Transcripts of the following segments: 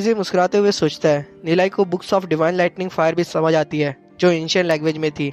ड्यूजी मुस्कुराते हुए सोचता है नीलाई को books of divine lightning fire भी समझ आती है जो एंशियंट लैंग्वेज में थी।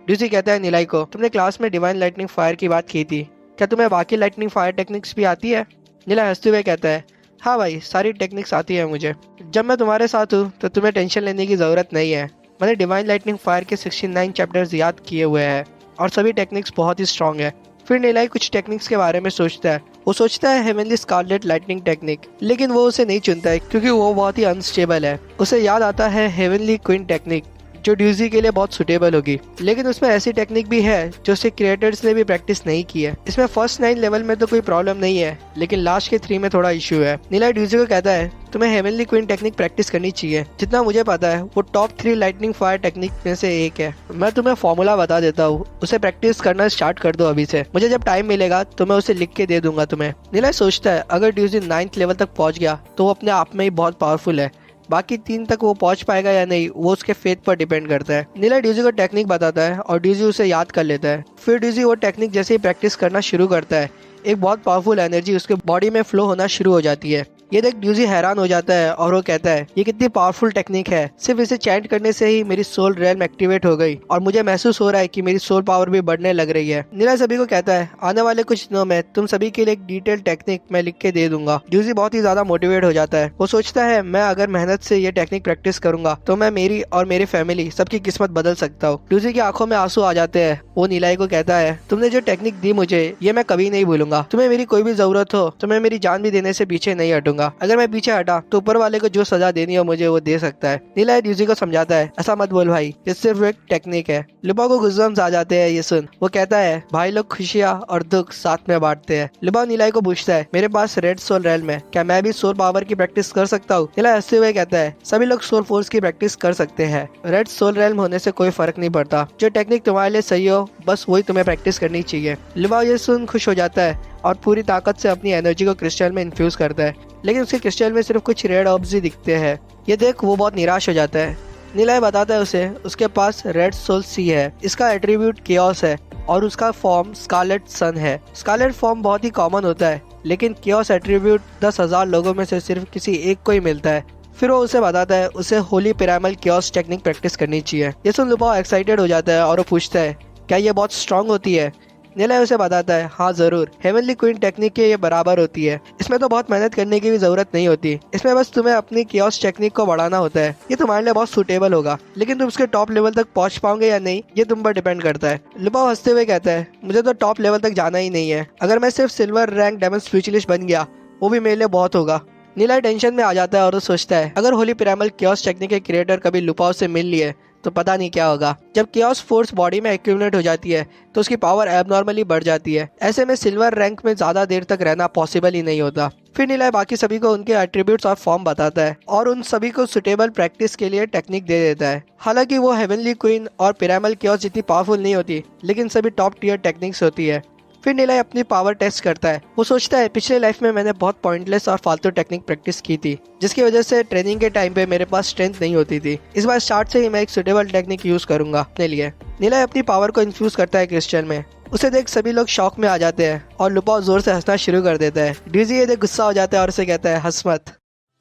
ड्यूजी कहता है नीलाई को, तुमने क्लास में डिवाइन लाइटनिंग फायर की बात की थी, क्या तुम्हें बाकी लाइटनिंग फायर टेक्निक्स भी आती है? नीलाई हंसते हुए कहता है, हाँ भाई, सारी टेक्निक्स आती है मुझे। जब मैं तुम्हारे साथ हूँ तो तुम्हें टेंशन लेने की ज़रूरत नहीं है। मैंने डिवाइन लाइटनिंग फायर के 69 चैप्टर्स याद किए हुए हैं और सभी टेक्निक्स बहुत ही स्ट्रॉन्ग है। फिर नीलाई कुछ टेक्निक्स के बारे में सोचता है। वो सोचता है हेवनली स्कारलेट लाइटनिंग टेक्निक, लेकिन वो उसे नहीं चुनता है क्योंकि वो बहुत ही अनस्टेबल है। उसे याद आता है हेवनली क्वीन टेक्निक जो ड्यूजी के लिए बहुत सुटेबल होगी, लेकिन उसमें ऐसी टेक्निक भी है जो उसके क्रिएटर्स ने भी प्रैक्टिस नहीं की है। इसमें फर्स्ट 9 लेवल में तो कोई प्रॉब्लम नहीं है, लेकिन लास्ट के 3 में थोड़ा इश्यू है। नीला ड्यूजी को कहता है, तुम्हें हेवनली क्वीन टेक्निक प्रैक्टिस करनी चाहिए। जितना मुझे पता है वो टॉप 3 लाइटनिंग फायर टेक्निक में से एक है। मैं तुम्हें फॉर्मूला बता देता हूँ, उसे प्रैक्टिस करना स्टार्ट कर दो अभी से। मुझे जब टाइम मिलेगा तो मैं उसे लिख के दे दूंगा तुम्हें। नीला सोचता है अगर ड्यूजी 9th लेवल तक पहुंच गया तो वो अपने आप में ही बहुत पावरफुल है। बाकी 3 तक वो पहुंच पाएगा या नहीं वो उसके फेथ पर डिपेंड करता है। नीला ड्यूजी को टेक्निक बताता है और ड्यूजी उसे याद कर लेता है। फिर ड्यूजी वो टेक्निक जैसे ही प्रैक्टिस करना शुरू करता है, एक बहुत पावरफुल एनर्जी उसके बॉडी में फ्लो होना शुरू हो जाती है। ये देख ड्यूजी हैरान हो जाता है और वो कहता है, ये कितनी पावरफुल टेक्निक है। सिर्फ इसे चैंट करने से ही मेरी सोल रेल्म एक्टिवेट हो गई और मुझे महसूस हो रहा है कि मेरी सोल पावर भी बढ़ने लग रही है। नीला सभी को कहता है, आने वाले कुछ दिनों में तुम सभी के लिए एक डिटेल टेक्निक मैं लिख के दे दूंगा। ड्यूजी बहुत ही ज्यादा मोटिवेट हो जाता है। वो सोचता है मैं अगर मेहनत से ये टेक्निक प्रैक्टिस करूंगा तो मैं मेरी और मेरी फैमिली सबकी किस्मत बदल सकता हूँ। ड्यूजी की आंखों में आंसू आ जाते हैं। वो नीलाई को कहता है, तुमने जो टेक्निक दी मुझे ये मैं कभी नहीं भूलूंगा। तुम्हें मेरी कोई भी जरूरत हो तो मैं मेरी जान भी देने से पीछे नहीं हटूंगा। अगर मैं पीछे हटा तो ऊपर वाले को जो सजा देनी हो मुझे वो दे सकता है। नीला ड्यूजी को समझाता है, ऐसा मत बोल भाई, ये सिर्फ एक टेक्निक है। लुबा को गुस्सम्स आ जाते हैं ये सुन। वो कहता है, भाई लोग खुशियाँ और दुख साथ में बांटते हैं। लुबा नीलाई को पूछता है, मेरे पास रेड सोल रेल्म है, क्या मैं भी सोल पावर की प्रैक्टिस कर सकता हूँ? नीला हंसते हुए कहता है, सभी लोग सोल फोर्स की प्रैक्टिस कर सकते हैं। रेड सोल रेल्म होने से कोई फर्क नहीं पड़ता। जो टेक्निक तुम्हारे लिए सही हो बस वही तुम्हें प्रैक्टिस करनी चाहिए। लुबा ये सुन खुश हो जाता है और पूरी ताकत से अपनी एनर्जी को क्रिस्टल में इन्फ्यूज करता है, लेकिन उसके क्रिस्टल में सिर्फ कुछ रेड ऑब्स ही दिखते हैं। ये देख वो बहुत निराश हो जाता है। नीला बताता है उसे उसके पास रेड सोल सी है, इसका एट्रीब्यूट केओस है और उसका फॉर्म स्कारलेट सन है। स्कारलेट फॉर्म बहुत ही कॉमन होता है, लेकिन केओस एट्रीब्यूट 10,000 लोगों में से सिर्फ किसी एक को ही मिलता है। फिर वो उसे बताता है उसे Holi Piramal chaos technique practice करनी चाहिए। ये सुन लुबा एक्साइटेड हो जाता है और वो पूछता है, क्या ये बहुत स्ट्रांग होती है? नीला उसे बताता है, हाँ जरूर, हेवनली क्वीन टेक्निक के ये बराबर होती है। इसमें तो बहुत मेहनत करने की भी जरूरत नहीं होती, इसमें बस तुम्हें अपनी केओस टेक्निक को बढ़ाना होता है। ये तुम्हारे लिए बहुत सूटेबल होगा, लेकिन तुम उसके टॉप लेवल तक पहुंच पाओगे या नहीं ये तुम पर डिपेंड करता है। लुबा हंसते हुए कहता है, मुझे तो टॉप लेवल तक जाना ही नहीं है। अगर मैं सिर्फ सिल्वर रैंक डेमन स्पेशलिस्ट बन गया वो भी मेरे लिए बहुत होगा। नीला टेंशन में आ जाता है और वो सोचता है, अगर होली पिरामिल केओस टेक्निक के क्रिएटर कभी लुपाओ से मिल लिए तो पता नहीं क्या होगा। जब केओस फोर्स बॉडी में एक्यूमुलेट हो जाती है तो उसकी पावर एबनॉर्मली बढ़ जाती है। ऐसे में सिल्वर रैंक में ज्यादा देर तक रहना पॉसिबल ही नहीं होता। फिर नीला बाकी सभी को उनके एट्रीब्यूट्स और फॉर्म बताता है और उन सभी को सुटेबल प्रैक्टिस के लिए टेक्निक दे देता है। हालांकि वो हेवनली क्वीन और पिरामिल केओस जितनी पावरफुल नहीं होती, लेकिन सभी टॉप टियर टेक्निक्स होती है। फिर नीला अपनी पावर टेस्ट करता है। वो सोचता है, पिछले लाइफ में मैंने बहुत पॉइंटलेस और फालतू टेक्निक प्रैक्टिस की थी, जिसकी वजह से ट्रेनिंग के टाइम पे मेरे पास स्ट्रेंथ नहीं होती थी। इस बार स्टार्ट से ही मैं एक सुटेबल टेक्निक यूज करूंगा अपने लिए। नीला अपनी पावर को इन्फ्यूज करता है क्रिस्टल में। उसे देख सभी लोग शॉक में आ जाते हैं और लुपा जोर से हंसना शुरू कर देता है। ड्यूजी ये देख गुस्सा हो जाता है और उसे कहता है, हंस मत।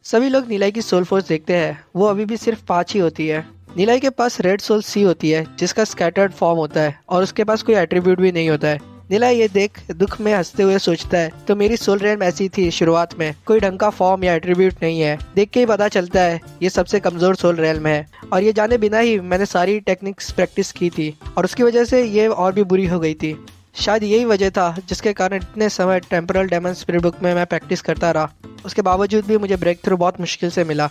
सभी लोग नीलाई की सोल फोर्स देखते हैं, वो अभी भी सिर्फ 5 ही होती है। नीलाई के पास रेड सोल सी होती है जिसका स्कैटर्ड फॉर्म होता है और उसके पास कोई एट्रीब्यूट भी नहीं होता है। नीला ये देख दुख में हंसते हुए सोचता है, तो मेरी सोल रेल्म ऐसी थी शुरुआत में, कोई ढंग का फॉर्म या एट्रीब्यूट नहीं है। देख के ही पता चलता है ये सबसे कमजोर सोल रेल्म है और ये जाने बिना ही मैंने सारी टेक्निक्स प्रैक्टिस की थी और उसकी वजह से ये और भी बुरी हो गई थी। शायद यही वजह था जिसके कारण इतने समय टेम्पोरल डेमन स्पिरिट बुक में मैं प्रैक्टिस करता रहा। उसके बावजूद भी मुझे ब्रेक थ्रू बहुत मुश्किल से मिला।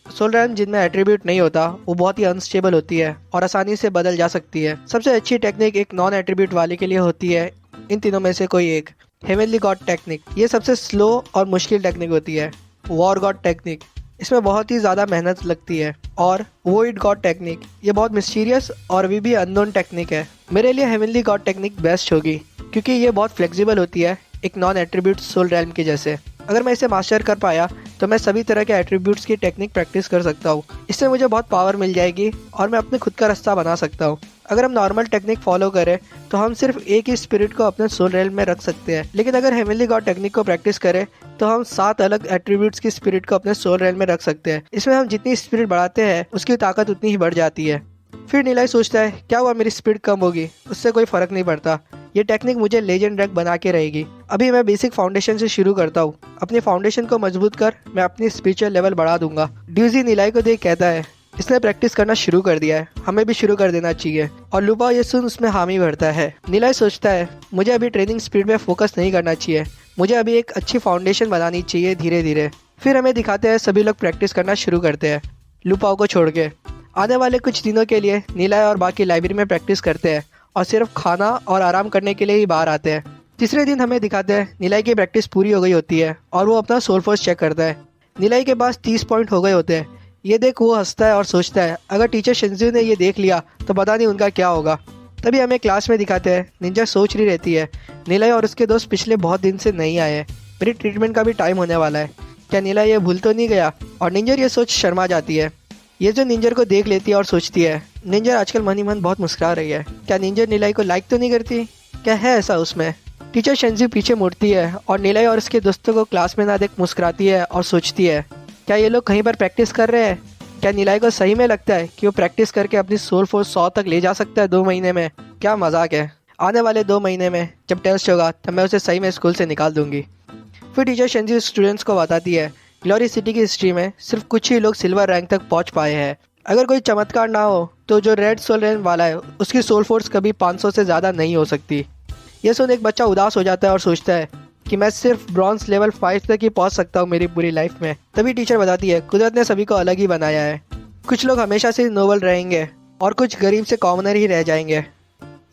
सोल रेल्म जिनमें एट्रीब्यूट नहीं होता वो बहुत ही अनस्टेबल होती है और आसानी से बदल जा सकती है। सबसे अच्छी टेक्निक एक नॉन एट्रीब्यूट वाले के लिए होती है, इन तीनों में से कोई एक। हेवनली गॉड टेक्निक ये सबसे स्लो और मुश्किल टेक्निक होती है। वॉर गॉड टेक्निक इसमें बहुत ही ज़्यादा मेहनत लगती है। और वोइड गॉड टेक्निक ये बहुत मिस्टीरियस और अभी भी अननोन टेक्निक है। मेरे लिए हेवनली गॉड टेक्निक बेस्ट होगी क्योंकि ये बहुत फ्लेक्सिबल होती है, एक नॉन एट्रीब्यूट सोल रेल्म की जैसे। अगर मैं इसे मास्टर कर पाया तो मैं सभी तरह के एट्रीब्यूट्स की टेक्निक प्रैक्टिस कर सकता हूँ। इससे मुझे बहुत पावर मिल जाएगी और मैं अपने खुद का रास्ता बना सकता हूँ। अगर हम नॉर्मल टेक्निक फॉलो करें तो हम सिर्फ एक ही स्पिरिट को अपने सोल रेल में रख सकते हैं, लेकिन अगर हेवनली गॉड टेक्निक को प्रैक्टिस करें तो हम 7 अलग एट्रीब्यूट्स की स्पिरिट को अपने सोल रेल में रख सकते हैं। इसमें हम जितनी स्पिरिट बढ़ाते हैं उसकी ताकत उतनी ही बढ़ जाती है। फिर नीलाई सोचता है क्या हुआ, मेरी स्पीड कम होगी, उससे कोई फर्क नहीं पड़ता, ये टेक्निक मुझे लेजेंड रैंक बना के रहेगी। अभी मैं बेसिक फाउंडेशन से शुरू करता हूँ, अपनी फाउंडेशन को मजबूत कर मैं अपनी स्पिरिचुअल लेवल बढ़ा दूंगा। ड्यूजी नीलाई को देख कहता है इसने प्रैक्टिस करना शुरू कर दिया है, हमें भी शुरू कर देना चाहिए। और लुपाओ ये सुन उसमें हामी भरता है। नीलाई सोचता है मुझे अभी ट्रेनिंग स्पीड में फोकस नहीं करना चाहिए, मुझे अभी एक अच्छी फाउंडेशन बनानी चाहिए धीरे धीरे। फिर हमें दिखाते हैं सभी लोग प्रैक्टिस करना शुरू करते हैं लुपाओ को छोड़ के। आने वाले कुछ दिनों के लिए नीलाई और बाकी लाइब्रेरी में प्रैक्टिस करते हैं और सिर्फ खाना और आराम करने के लिए ही बाहर आते हैं। तीसरे दिन हमें दिखाते हैं नीलाई की प्रैक्टिस पूरी हो गई होती है और वो अपना सोल फोर्स चेक करता है। नीलाई के पास 30 पॉइंट हो गए होते हैं। ये देख वो हंसता है और सोचता है अगर टीचर शिंजू ने ये देख लिया तो पता नहीं उनका क्या होगा। तभी हमें क्लास में दिखाते हैं निंजा सोच रही रहती है नीलाई और उसके दोस्त पिछले बहुत दिन से नहीं आए, मेरी ट्रीटमेंट का भी टाइम होने वाला है, क्या नीलाई ये भूल तो नहीं गया। और निंजर ये सोच शर्मा जाती है। ये जो निंजर को देख लेती है और सोचती है निंजर आजकल मन ही मन बहुत मुस्कुरा रही है, क्या निंजर नीलाई को लाइक तो नहीं करती, क्या है ऐसा उसमें। टीचर शिंजू पीछे मुड़ती है और नीलाई और उसके दोस्तों को क्लास में ना देख मुस्कुराती है और सोचती है क्या ये लोग कहीं पर प्रैक्टिस कर रहे हैं। क्या नीलाई को सही में लगता है कि वो प्रैक्टिस करके अपनी सोल फोर्स 100 तक ले जा सकता है 2 महीने में, क्या मजाक है। आने वाले 2 महीने में जब टेस्ट होगा तब मैं उसे सही में स्कूल से निकाल दूंगी। फिर टीचर शिंजू स्टूडेंट्स को बताती है ग्लोरी सिटी की हिस्ट्री में सिर्फ कुछ ही लोग सिल्वर रैंक तक पहुंच पाए हैं। अगर कोई चमत्कार ना हो तो जो रेड सोल रैंक वाला है उसकी सोल फोर्स कभी 500 से ज़्यादा नहीं हो सकती। ये सुन एक बच्चा उदास हो जाता है और सोचता है कि मैं सिर्फ ब्रॉन्ज लेवल 5 तक ही पहुंच सकता हूँ मेरी पूरी लाइफ में। तभी टीचर बताती है कुदरत ने सभी को अलग ही बनाया है, कुछ लोग हमेशा से नोबल रहेंगे और कुछ गरीब से कॉमनर ही रह जाएंगे।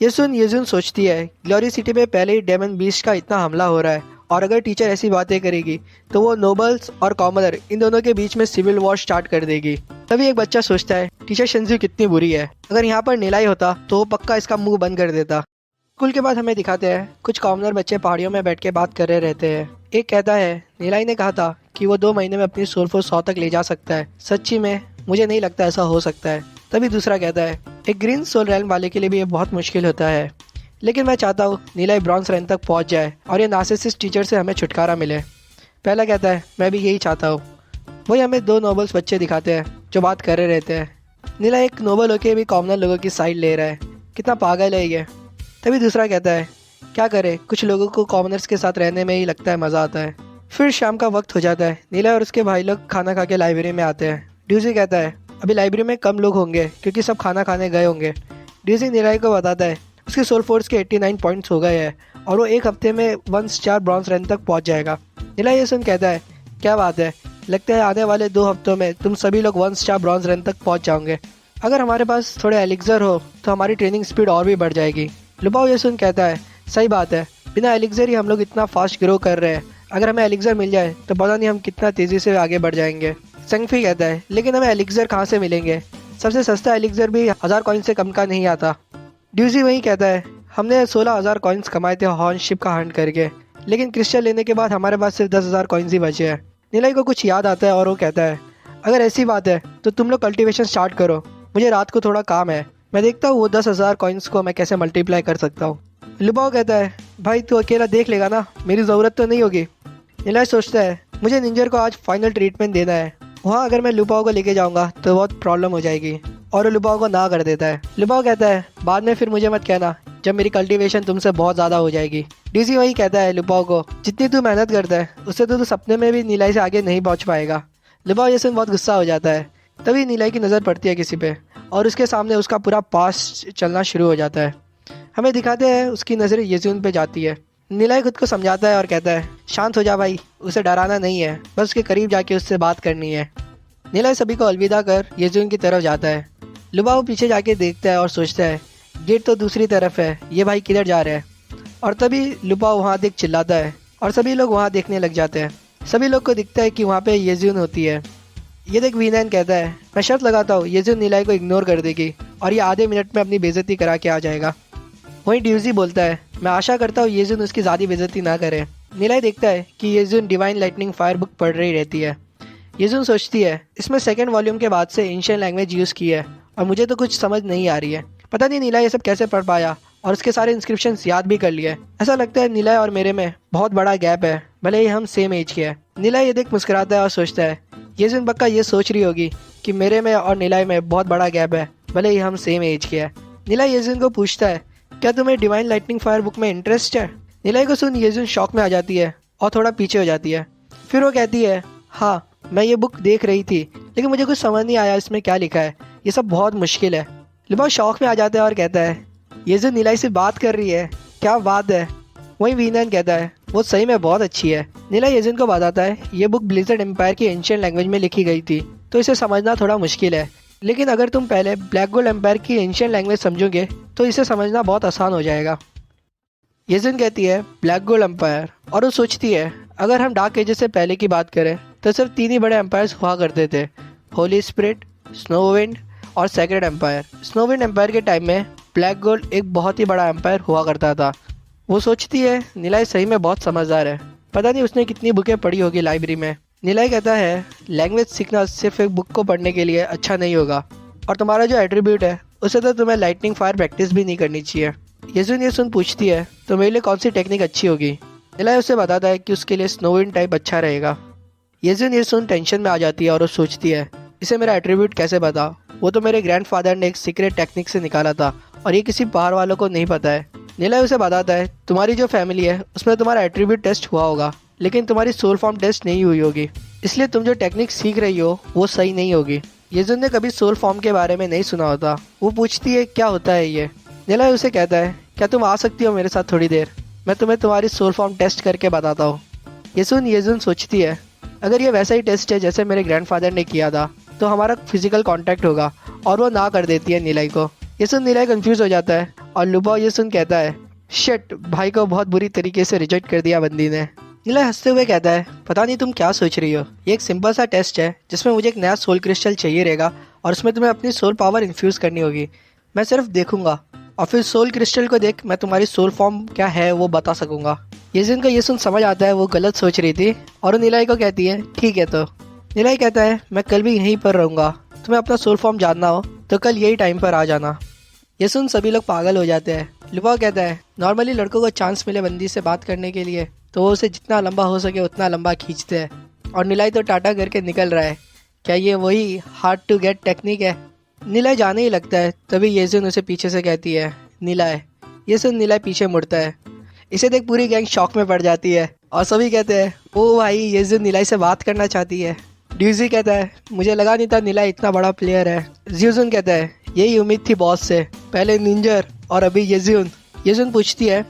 ये सुन यूजुन सोचती है ग्लोरी सिटी में पहले ही डेमन बीस्ट का इतना हमला हो रहा है और अगर टीचर ऐसी बातें करेगी तो वो नोबल्स और कॉमनर इन दोनों के बीच में सिविल वॉर स्टार्ट कर देगी। तभी एक बच्चा सोचता है टीचर शिंजू कितनी बुरी है, अगर यहाँ पर नीलाई होता तो वो पक्का इसका मुंह बंद कर देता। स्कूल के बाद हमें दिखाते हैं कुछ कॉमनर बच्चे पहाड़ियों में बैठ के बात कर रहे रहते हैं। एक कहता है नीलाई ने कहा था कि वो 2 महीने में अपनी सोल फोर्स 100 तक ले जा सकता है, सच्ची में मुझे नहीं लगता ऐसा हो सकता है। तभी दूसरा कहता है एक ग्रीन सोल रैंक वाले के लिए भी ये बहुत मुश्किल होता है, लेकिन मैं चाहता हूँ नीलाई ब्रॉन्ज रैंक तक पहुँच जाए और ये नार्सिसिस्ट टीचर से हमें छुटकारा मिले। पहला कहता है मैं भी यही चाहता हूँ। वही हमें 2 नोबल्स बच्चे दिखाते हैं जो बात कर रहे रहते हैं। नीलाई एक नोबल होके भी कॉमनर लोगों की साइड ले रहा है, कितना पागल है ये। तभी दूसरा कहता है क्या करे, कुछ लोगों को कॉमनर्स के साथ रहने में ही लगता है मज़ा आता है। फिर शाम का वक्त हो जाता है, नीलाई और उसके भाई लोग खाना खा के लाइब्रेरी में आते हैं। ड्यूजी कहता है अभी लाइब्रेरी में कम लोग होंगे क्योंकि सब खाना खाने गए होंगे। ड्यूजी नीलाई को बताता है उसके सोल फोर्स के 89 पॉइंट्स हो गए हैं और वो 1 हफ्ते में 1 स्टार ब्रॉन्ज रैंक तक पहुंच जाएगा। नीलाई ये सुन कहता है क्या बात है, लगता है आने वाले 2 हफ्तों में तुम सभी लोग 1 स्टार ब्रॉन्ज रैंक तक पहुंच जाओगे। अगर हमारे पास थोड़े एलिक्सर हो तो हमारी ट्रेनिंग स्पीड और भी बढ़ जाएगी। लुपाओ ये सुन कहता है सही बात है, बिना एलिक्सर ही हम लोग इतना फास्ट ग्रो कर रहे हैं, अगर हमें एलिक्सर मिल जाए तो पता नहीं हम कितना तेज़ी से आगे बढ़ जाएंगे। सेंगफी कहता है लेकिन हमें एलिक्सर कहाँ से मिलेंगे, सबसे सस्ता एलिक्सर भी 1000 कॉइन से कम का नहीं आता। ड्यूजी वही कहता है हमने 16,000 कॉइन्स कमाए थे हॉर्न शिप का हंट करके, लेकिन क्रिस्टल लेने के बाद हमारे पास सिर्फ 10,000 कॉइन्स ही बचे हैं। नीलाई को कुछ याद आता है और वो कहता है अगर ऐसी बात है तो तुम लोग कल्टीवेशन स्टार्ट करो, मुझे रात को थोड़ा काम है, मैं देखता हूँ वो 10,000 कॉइन्स को मैं कैसे मल्टीप्लाई कर सकता हूँ। लुबाओ कहता है भाई तू अकेला देख लेगा ना, मेरी ज़रूरत तो नहीं होगी। नीलाई सोचता है मुझे निंजर को आज फाइनल ट्रीटमेंट देना है, वहाँ अगर मैं लुबाओ को लेके जाऊँगा तो बहुत प्रॉब्लम हो जाएगी, और वो लुबाओ को ना कर देता है। लुबाओ कहता है बाद में फिर मुझे मत कहना जब मेरी कल्टीवेशन तुमसे बहुत ज़्यादा हो जाएगी। डीसी वही कहता है लुबाओ को जितनी तू मेहनत करता है उससे तो तू सपने में भी नीलाई से आगे नहीं पहुँच पाएगा। लुबाओ ये सुन बहुत गुस्सा हो जाता है। तभी नीलाई की नज़र पड़ती है किसी पे और उसके सामने उसका पूरा पास्ट चलना शुरू हो जाता है। हमें दिखाते हैं उसकी नज़र येजुन पे जाती है। नीलाई खुद को समझाता है और कहता है शांत हो जा भाई, उसे डराना नहीं है, बस उसके करीब जाके उससे बात करनी है। नीलाई सभी को अलविदा कर येजुन की तरफ जाता है। लुबाओ पीछे जाके देखता है और सोचता है गेट तो दूसरी तरफ है, ये भाई किधर जा रहे हैं। और तभी लुबाओ वहाँ देख चिल्लाता है और सभी लोग वहाँ देखने लग जाते हैं। सभी लोग को दिखता है कि वहाँ पे येजुन होती है। ये देख वीनैन कहता है मैं शर्त लगाता हूँ येजुन नीलाई को इग्नोर कर देगी और ये आधे मिनट में अपनी बेइज्जती करा के आ जाएगा। वहीं ड्यूजी बोलता है मैं आशा करता हूँ येजुन उसकी ज़्यादा बेइज्जती ना करे। नीलाई देखता है कि येजुन डिवाइन लाइटनिंग फायर बुक पढ़ रही रहती है। येजुन सोचती है इसमें 2nd वॉल्यूम के बाद से एंशिएंट लैंग्वेज यूज़ की है और मुझे तो कुछ समझ नहीं आ रही है। पता नहीं नीला ये सब कैसे पढ़ पाया और उसके सारे इंस्क्रिप्शंस याद भी कर लिए। ऐसा लगता है नीला और मेरे में बहुत बड़ा गैप है, भले ही हम सेम एज के हैं। नीला ये देख मुस्कुराता है और सोचता है येजुन पक्का ये सोच रही होगी कि मेरे में और नीला में बहुत बड़ा गैप है, भले ही हम सेम एज के हैं। नीला येजुन को पूछता है क्या तुम्हें डिवाइन लाइटनिंग फायर बुक में इंटरेस्ट है। नीला को सुन येजुन शॉक में आ जाती है और थोड़ा पीछे हो जाती है। फिर वो कहती है हाँ मैं ये बुक देख रही थी, लेकिन मुझे कुछ समझ नहीं आया इसमें क्या लिखा है, ये सब बहुत मुश्किल है। लिबा शौक में आ जाता है और कहता है येजुन नीलाई से बात कर रही है, क्या बात है। वहीं वीनन कहता है वो सही में बहुत अच्छी है। नीला येजुन को बताता है ये बुक ब्लिज़र्ड एम्पायर की एंशिएंट लैंग्वेज में लिखी गई थी, तो इसे समझना थोड़ा मुश्किल है, लेकिन अगर तुम पहले ब्लैक गोल्ड एम्पायर की एंशिएंट लैंग्वेज समझोगे तो इसे समझना बहुत आसान हो जाएगा। येजुन कहती है ब्लैक गोल्ड एम्पायर, और वो सोचती है अगर हम डार्क एजेस से पहले की बात करें तो सिर्फ 3 ही बड़े एम्पायर्स हुआ करते थे, होली स्पिरिट, स्नोविंड और सेक्रेड एम्पायर। स्नोविंड एम्पायर के टाइम में ब्लैक गोल्ड एक बहुत ही बड़ा एम्पायर हुआ करता था। वो सोचती है नीलाई सही में बहुत समझदार है, पता नहीं उसने कितनी बुकें पढ़ी होगी लाइब्रेरी में। नीलाई कहता है लैंग्वेज सीखना सिर्फ एक बुक को पढ़ने के लिए अच्छा नहीं होगा, और तुम्हारा जो एट्रीब्यूट है उसे तो तुम्हें लाइटनिंग फायर प्रैक्टिस भी नहीं करनी चाहिए। येजुन ये सुन पूछती है तो मेरे लिए कौन सी टेक्निक अच्छी होगी। नीलाई उसे बताता है कि उसके लिए स्नोविंड टाइप अच्छा रहेगा। येजुन ये सुन टेंशन में आ जाती है और वो सोचती है इसे मेरा एट्रीब्यूट कैसे पता, वो तो मेरे ग्रैंडफादर ने एक सीक्रेट टेक्निक से निकाला था और ये किसी बाहर वालों को नहीं पता है। नीलाई उसे बताता है तुम्हारी जो फैमिली है उसमें तुम्हारा एट्रीब्यूट टेस्ट हुआ होगा, लेकिन तुम्हारी सोल फॉर्म टेस्ट नहीं हुई होगी, इसलिए तुम जो टेक्निक सीख रही हो वो सही नहीं होगी। येजुन ने कभी सोल फॉर्म के बारे में नहीं सुना होता। वो पूछती है क्या होता है ये। नीलाई उसे कहता है क्या तुम आ सकती हो मेरे साथ थोड़ी देर, मैं तुम्हें तुम्हारी सोल फॉर्म टेस्ट करके बताता हूँ। येजुन सोचती है अगर ये वैसा ही टेस्ट है जैसे मेरे ग्रैंडफादर ने किया था तो हमारा फिजिकल कांटेक्ट होगा, और वो ना कर देती है नीलाई को। ये सुन नीलाई कंफ्यूज हो जाता है और लुबा ये सुन कहता है शिट, भाई को बहुत बुरी तरीके से रिजेक्ट कर दिया बंदी ने। नीलाई हंसते हुए कहता है पता नहीं तुम क्या सोच रही हो, ये एक सिंपल सा टेस्ट है जिसमें मुझे एक नया सोल क्रिस्टल चाहिए रहेगा और उसमें तुम्हें अपनी सोल पावर इन्फ्यूज़ करनी होगी। मैं सिर्फ देखूंगा और फिर सोल क्रिस्टल को देख मैं तुम्हारी सोल फॉर्म क्या है वो बता सकूंगा। येजुन को ये सुन समझ आता है वो गलत सोच रही थी और वो नीलाई को कहती है ठीक है। तो नीलाई कहता है मैं कल भी यहीं पर रहूँगा, तुम्हें अपना सोल फॉर्म जानना हो तो कल यही टाइम पर आ जाना। ये सुन सभी लोग पागल हो जाते हैं। लुबा कहता है नॉर्मली लड़कों को चांस मिले बंदी से बात करने के लिए तो वो उसे जितना लंबा हो सके उतना लंबा खींचते हैं, और नीलाई तो टाटा करके निकल रहा है। क्या ये वही हार्ड टू गेट टेक्निक है। नीलाई जाने ही लगता है तभी येजुन उसे पीछे से कहती है नीलाई। ये सुन नीलाई पीछे मुड़ता है। इसे देख पूरी गैंग शॉक में पड़ जाती है और सभी कहते हैं ओ भाई येजुन नीलाई से बात करना चाहती है। ड्यूजी कहता है मुझे लगा नहीं था नीलाई इतना बड़ा प्लेयर है। ज्यूजुन कहता है यही उम्मीद थी बॉस से, पहले निंजर और अभी येजुन। येजुन पूछती है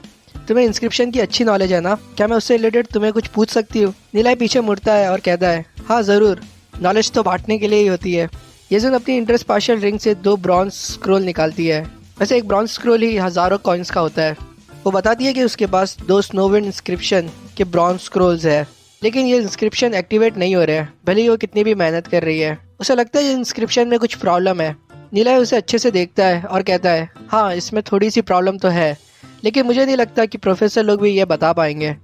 तुम्हें इंस्क्रिप्शन की अच्छी नॉलेज है ना, क्या मैं उससे रिलेटेड तुम्हें कुछ पूछ सकती हूँ। नीलाई पीछे मुड़ता है और कहता है हाँ ज़रूर, नॉलेज तो बांटने के लिए ही होती है। येजुन अपनी इंटरेस्ट पार्शियल रिंग से 2 ब्रॉन्ज स्क्रोल निकालती है। वैसे एक ब्रॉन्ज स्क्रोल ही हज़ारों कॉइन्स का होता है। वो बताती है कि उसके पास 2 स्नोविंड इंस्क्रिप्शन के ब्रॉन्ज स्क्रोल्स है, लेकिन ये इंस्क्रिप्शन एक्टिवेट नहीं हो रहे हैं भले ही वो कितनी भी मेहनत कर रही है। उसे लगता है ये इंस्क्रिप्शन में कुछ प्रॉब्लम है। नीलाई उसे अच्छे से देखता है और कहता है हाँ इसमें थोड़ी सी प्रॉब्लम तो है, लेकिन मुझे नहीं लगता कि प्रोफेसर लोग भी ये बता पाएंगे।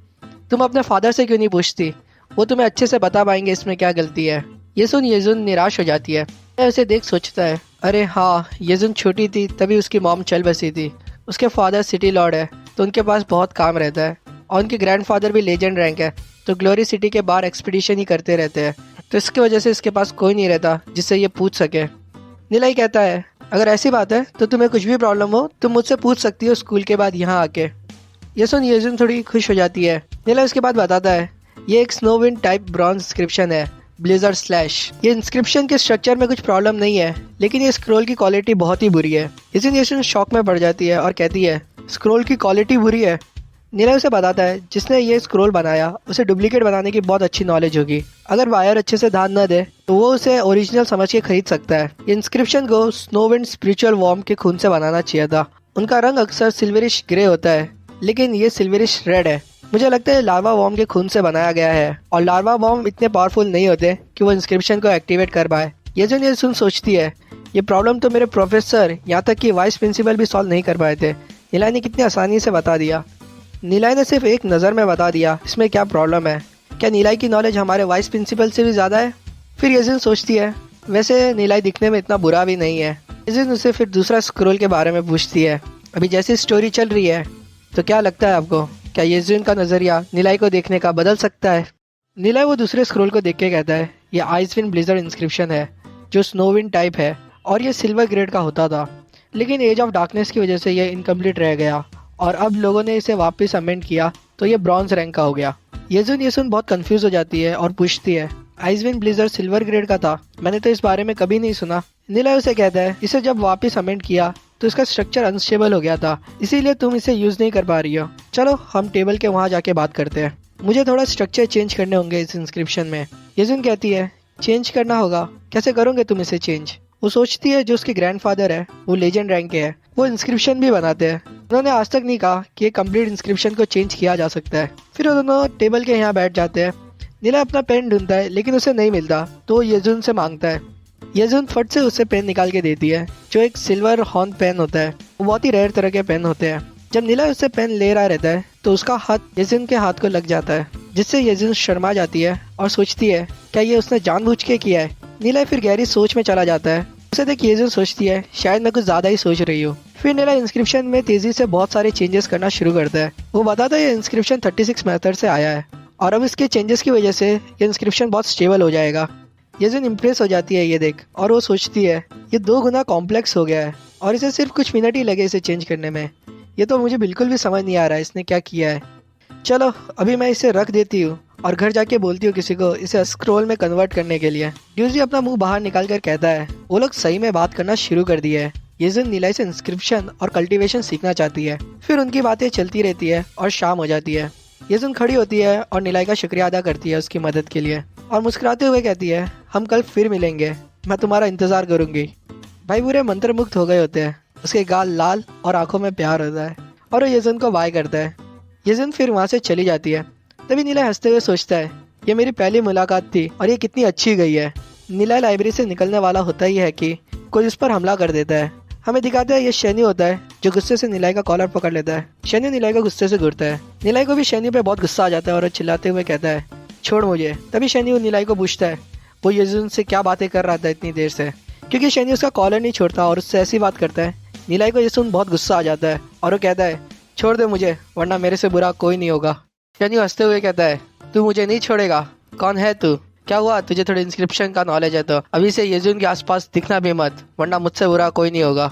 तुम अपने फादर से क्यों नहीं पूछती, वो तुम्हें अच्छे से बता पाएंगे इसमें क्या गलती है। ये सुन येजुन निराश हो जाती है। उसे देख सोचता है अरे हाँ येजुन छोटी थी तभी उसकी मॉम चल बसी थी, उसके फादर सिटी लॉर्ड है तो उनके पास बहुत काम रहता है, और उनके ग्रैंडफादर भी लेजेंड रैंक है तो ग्लोरी सिटी के बाहर एक्सपीडिशन ही करते रहते हैं, तो इसकी वजह से इसके पास कोई नहीं रहता जिससे ये पूछ सके। नीलाई कहता है अगर ऐसी बात है तो तुम्हें कुछ भी प्रॉब्लम हो तुम मुझसे पूछ सकती हो स्कूल के बाद यहाँ आके। ये सुन येजुन थोड़ी खुश हो जाती है। नीलाई उसके बाद बताता है ये एक स्नोविंड टाइप ब्रॉन्ज इंस्क्रिप्शन है, ब्लिज़र्ड स्लैश। ये इंस्क्रिप्शन के स्ट्रक्चर में कुछ प्रॉब्लम नहीं है, लेकिन ये स्क्रोल की क्वालिटी बहुत ही बुरी है। इसलिए येजुन शॉक में पड़ जाती है और कहती है स्क्रोल की क्वालिटी बुरी है। नीलाई उसे बताता है जिसने ये स्क्रोल बनाया उसे डुप्लीकेट बनाने की बहुत अच्छी नॉलेज होगी, अगर वायर अच्छे से ध्यान न दे तो वो उसे ओरिजिनल समझ के खरीद सकता है। ये इंस्क्रिप्शन को स्नोविंड स्पिरिचुअल वॉर्म के खून से बनाना चाहिए था। उनका रंग अक्सर सिल्वरिश ग्रे होता है, लेकिन ये सिल्वरिश रेड है। मुझे लगता है लार्वा वॉर्म के खून से बनाया गया है, और लार्वा वॉर्म इतने पावरफुल नहीं होते कि वो इंस्क्रिप्शन को एक्टिवेट कर पाए। ये सुन सोचती है ये प्रॉब्लम तो मेरे प्रोफेसर यहाँ तक कि वाइस प्रिंसिपल भी सॉल्व नहीं कर पाए थे, नीलाई ने कितनी आसानी से बता दिया। नीलाई ने सिर्फ एक नज़र में बता दिया इसमें क्या प्रॉब्लम है। क्या नीलाई की नॉलेज हमारे वाइस प्रिंसिपल से भी ज़्यादा है। फिर येजुन सोचती है वैसे नीलाई दिखने में इतना बुरा भी नहीं है, येजुन उसे फिर दूसरा स्क्रोल के बारे में पूछती है। अभी जैसी स्टोरी चल रही है तो क्या लगता है आपको, क्या येजुन का नजरिया निलाई को देखने का बदल सकता है? निलाई वो दूसरे स्क्रोल को देख के कहता है, ये आइसविंड ब्लिजर्ड इंस्क्रिप्शन है जो स्नोविंड टाइप है और ये सिल्वर ग्रेड का होता था, लेकिन एज ऑफ डार्कनेस की वजह से ये इनकम्प्लीट रह गया और अब लोगों ने इसे वापस अमेंड किया तो ये ब्रॉन्ज रैंक का हो गया। येजुन ये सुन बहुत कंफ्यूज हो जाती है और पूछती है, आइसविंड ब्लिजर्ड सिल्वर ग्रेड का था? मैंने तो इस बारे में कभी नहीं सुना। निलाई उसे कहता है, इसे जब वापस अमेंड किया तो इसका स्ट्रक्चर अनस्टेबल हो गया था, इसीलिए तुम इसे यूज नहीं कर पा रही हो। चलो हम टेबल के वहाँ जाके बात करते हैं, मुझे थोड़ा स्ट्रक्चर चेंज करने होंगे इस इंस्क्रिप्शन में। येजुन कहती है, चेंज करना होगा? कैसे करोगे तुम इसे चेंज? वो सोचती है जो उसके ग्रैंडफादर है वो लेजेंड रैंक के है, वो इंस्क्रिप्शन भी बनाते हैं, उन्होंने आज तक नहीं कहा कि एक कंप्लीट इंस्क्रिप्शन को चेंज किया जा सकता है। फिर वो दोनों टेबल के यहाँ बैठ जाते हैं। निलाई अपना पेन ढूंढता है लेकिन उसे नहीं मिलता तो येजुन से मांगता है। येजुन फट से उसे पेन निकाल के देती है जो एक सिल्वर हॉर्न पेन होता है, वो बहुत ही रेयर तरह के पेन होते हैं। जब निलाई उससे पेन ले रहा रहता है तो उसका हाथ येजुन के हाथ को लग जाता है, जिससे येजुन शर्मा जाती है और सोचती है क्या ये उसने जानबूझ के किया है। निलाई फिर गहरी सोच में चला जाता है। उसे देख येजुन सोचती है शायद मैं कुछ ज्यादा ही सोच रही हूँ। फिर निलाई इंस्क्रिप्शन में तेजी से बहुत सारे चेंजेस करना शुरू करता है। वो बताता है ये इंस्क्रिप्शन 36 मेथड से आया है और अब इसके चेंजेस की वजह से ये इंस्क्रिप्शन बहुत स्टेबल हो जाएगा। येजुन इम्प्रेस हो जाती है ये देख और वो सोचती है ये 2 गुना कॉम्प्लेक्स हो गया है और इसे सिर्फ कुछ मिनट ही लगे इसे चेंज करने में। ये तो मुझे बिल्कुल भी समझ नहीं आ रहा है इसने क्या किया है। चलो अभी मैं इसे रख देती हूँ और घर जाके बोलती हूँ किसी को इसे स्क्रोल में कन्वर्ट करने के लिए। ड्यूजी अपना मुंह बाहर निकाल कर कहता है, वो लोग सही में बात करना शुरू कर दिए है। येजुन निलाई से इंस्क्रिप्शन और कल्टीवेशन सीखना चाहती है। फिर उनकी बातें चलती रहती है और शाम हो जाती है। येजुन खड़ी होती है और निलाई का शुक्रिया अदा करती है उसकी मदद के लिए और मुस्कुराते हुए कहती है, हम कल फिर मिलेंगे, मैं तुम्हारा इंतजार करूंगी। भाई बुरे मंत्रमुग्ध हो गए होते हैं, उसके गाल लाल और आंखों में प्यार होता है और वो येजुन को बाय करता है। येजुन फिर वहाँ से चली जाती है। तभी निलाई हंसते हुए सोचता है, ये मेरी पहली मुलाकात थी और ये कितनी अच्छी गई है। निलाई लाइब्रेरी से निकलने वाला होता ही है कि कोई उस पर हमला कर देता है। हमें दिखाता है ये शैन्यू होता है जो गुस्से से निलाई का कॉलर पकड़ लेता है। शैन्यू निलाई को गुस्से से घूरता है। निलाई को भी शैन्यू पे बहुत गुस्सा आ जाता है और वो चिल्लाते हुए कहता है, छोड़ मुझे। तभी शैन्यू निलाई को पूछता है वो येजुन से क्या बातें कर रहा था इतनी देर से, क्योंकि शैन्यू उसका कॉलर नहीं छोड़ता और उससे ऐसी बात करता है। निलाई को ये सुन बहुत गुस्सा आ जाता है और वो कहता है, छोड़ दे मुझे वरना मेरे से बुरा कोई नहीं होगा। शैन्यू हंसते हुए कहता है, तू मुझे नहीं छोड़ेगा? कौन है तू? क्या हुआ तुझे थोड़ी इंस्क्रिप्शन का नॉलेज है तो अभी से येजुन के आसपास दिखना भी मत वरना मुझसे बुरा कोई नहीं होगा।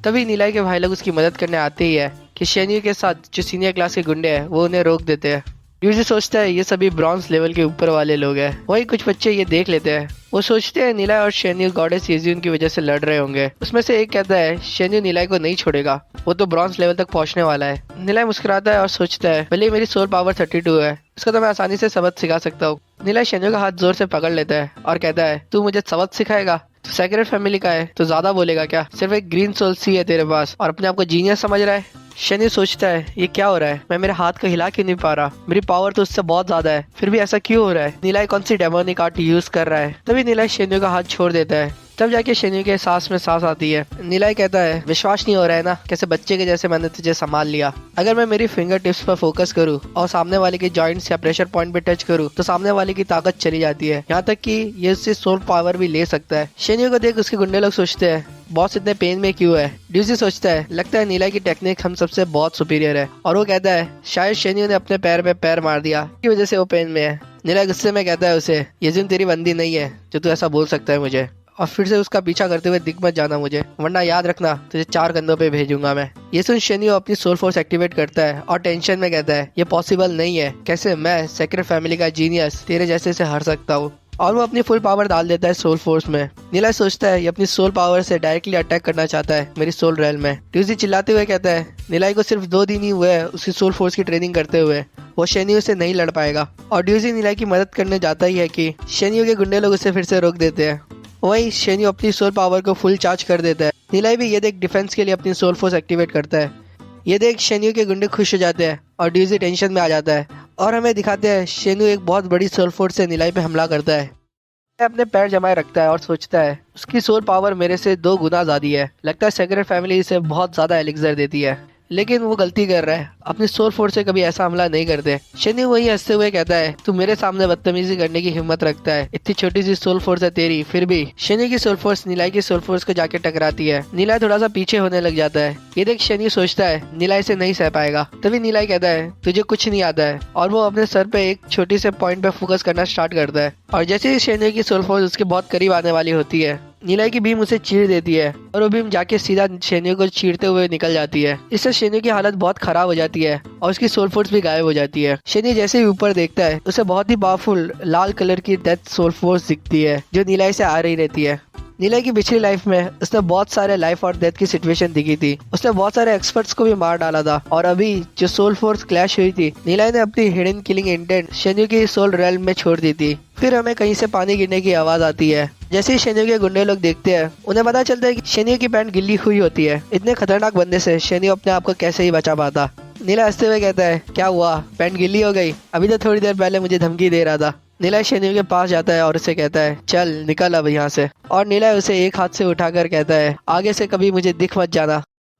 तभी निलाई के भाई लोग उसकी मदद करने आते ही है कि शैन्यू के साथ जो सीनियर क्लास के गुंडे हैं वो उन्हें रोक देते हैं। यूजी सोचता है ये सभी ब्रॉन्ज लेवल के ऊपर वाले लोग हैं। वही कुछ बच्चे ये देख लेते हैं। वो सोचते हैं निलाई और शैन्यू गॉडेस येजुन की वजह से लड़ रहे होंगे। उसमें से एक कहता है शैन्यू निलाई को नहीं छोड़ेगा, वो तो ब्रॉन्ज लेवल तक पहुंचने वाला है। निलाई मुस्कुराता है और सोचता है भले मेरी सोल पावर 32 है, इसको तो मैं आसानी से सबक सिखा सकता हूँ। निलाई शैन्यू का हाथ जोर से पकड़ लेता है और कहता है, तू मुझे सबक सिखाएगा? तो सेक्रेट फैमिली का है तो ज्यादा बोलेगा क्या? सिर्फ एक ग्रीन सोल सी है तेरे पास और अपने आप को जीनियस समझ रहा है। शैन्यू सोचता है ये क्या हो रहा है, मैं मेरे हाथ को हिला क्यों नहीं पा रहा, मेरी पावर तो उससे बहुत ज्यादा है, फिर भी ऐसा क्यों हो रहा है? निलाई कौन सी डेमोनिक आर्ट यूज कर रहा है? तभी निलाई शैन्यू का हाथ छोड़ देता है। तब जाके शैन्यू के सांस में सांस आती है। निलाई कहता है, विश्वास नहीं हो रहा है ना कैसे बच्चे के जैसे मैंने तुझे संभाल लिया। अगर मैं मेरी फिंगर टिप्स पर फोकस करूँ और सामने वाले के जॉइंट्स या प्रेशर पॉइंट पे टच करूँ तो सामने वाले की ताकत चली जाती है, यहाँ तक कि ये उससे सोल पावर भी ले सकता है। शैन्यू को देख उसके गुंडे लोग सोचते हैं, बॉस इतने पेन में क्यों है? ड्यूजी सोचता है लगता है निलाई की टेक्निक हम सबसे बहुत सुपीरियर है और वो कहता है शायद शैन्यू ने अपने पैर पे पैर मार दिया की वजह से वो पेन में है। निलाई गुस्से में कहता है उसे, येजुन तेरी बंदी नहीं है जो तू ऐसा बोल सकता है मुझे, और फिर से उसका पीछा करते हुए दिख मत जाना मुझे वरना याद रखना तुझे 4 कंधों पे भेजूंगा मैं। ये सुन शैन्यू अपनी सोल फोर्स एक्टिवेट करता है और टेंशन में कहता है ये पॉसिबल नहीं है, कैसे मैं सेक्रेट फैमिली का जीनियस तेरे जैसे से हार सकता हूँ, और वो अपनी फुल पावर डाल देता है सोल फोर्स में। निलाई सोचता है ये अपनी सोल पावर से डायरेक्टली अटैक करना चाहता है मेरी सोल रेल में। ड्यूजी चिल्लाते हुए कहता है निलाई को सिर्फ 2 दिन ही हुए है उसकी सोल फोर्स की ट्रेनिंग करते हुए, वो शैन्यू से नहीं लड़ पाएगा। और ड्यूजी निलाई की मदद करने जाता ही है कि शैन्यू के गुंडे लोग उसे फिर से रोक देते हैं। वही शैन्यू अपनी सोल पावर को फुल चार्ज कर देता है। निलाई भी ये देख डिफेंस के लिए अपनी सोल फोर्स एक्टिवेट करता है। ये देख शैन्यू के गुंडे खुश हो जाते हैं और ड्यूजी टेंशन में आ जाता है और हमें दिखाते हैं शैन्यू एक बहुत बड़ी सोल फोर्स से निलाई पे हमला करता है। अपने पैर जमाए रखता है और सोचता है उसकी सोल पावर मेरे से 2 गुना ज्यादा है, लगता है सेक्रेट फैमिली इसे बहुत ज्यादा एलिक्सर देती है। लेकिन वो गलती कर रहा है, अपनी सोल फोर्स से कभी ऐसा हमला नहीं करते। शनि वही हंसते हुए कहता है, तू मेरे सामने बदतमीजी करने की हिम्मत रखता है, इतनी छोटी सी सोल फोर्स है तेरी, फिर भी। शनि की सोल फोर्स नीलाई की सोल फोर्स को जाके टकराती है। नीलाई थोड़ा सा पीछे होने लग जाता है। ये देख शनि सोचता है नीलाई से नहीं सह पाएगा। तभी नीलाई कहता है, तुझे कुछ नहीं आता है, और वो अपने सर पे एक छोटी से पॉइंट पे फोकस करना स्टार्ट करता है। और जैसे ही शनि की सोल फोर्स उसके बहुत करीब आने वाली होती है, नीलाई की बीम उसे चीर देती है और वो बीम जाके सीधा शेन्यू को चीरते हुए निकल जाती है। इससे शेन्यू की हालत बहुत खराब हो जाती है और उसकी सोल फोर्स भी गायब हो जाती है। शेन्यू जैसे ही ऊपर देखता है, उसे बहुत ही पावरफुल लाल कलर की डेथ सोल फोर्स दिखती है जो नीलाई से आ रही रहती है। नीलाई की पिछली लाइफ में उसने बहुत सारे लाइफ और डेथ की सिचुएशन दिखी थी। उसने बहुत सारे एक्सपर्ट्स को भी मार डाला था और अभी जो सोल फोर्स क्लैश हुई थी, नीलाई ने अपनी हिडन किलिंग इंटेंट शेन्यू की सोल रेल्म में छोड़ दी थी। फिर हमें कहीं से पानी गिरने की आवाज आती है। जैसे ही शेन्यू के गुंडे लोग देखते हैं, उन्हें पता चलता है कि शेन्यू की पैंट गिल्ली हुई होती है। इतने खतरनाक बंदे से शेन्यू अपने आप को कैसे ही बचा पाता। नीला हंसते हुए कहता है, क्या हुआ, पैंट गिल्ली हो गई? अभी तो थोड़ी देर पहले मुझे धमकी दे रहा था। नीला शेन्यू के पास जाता है और उसे कहता है, चल निकल अब यहाँ से। और नीला उसे एक हाथ से उठाकर कहता है, आगे से कभी मुझे दिख मत जाना।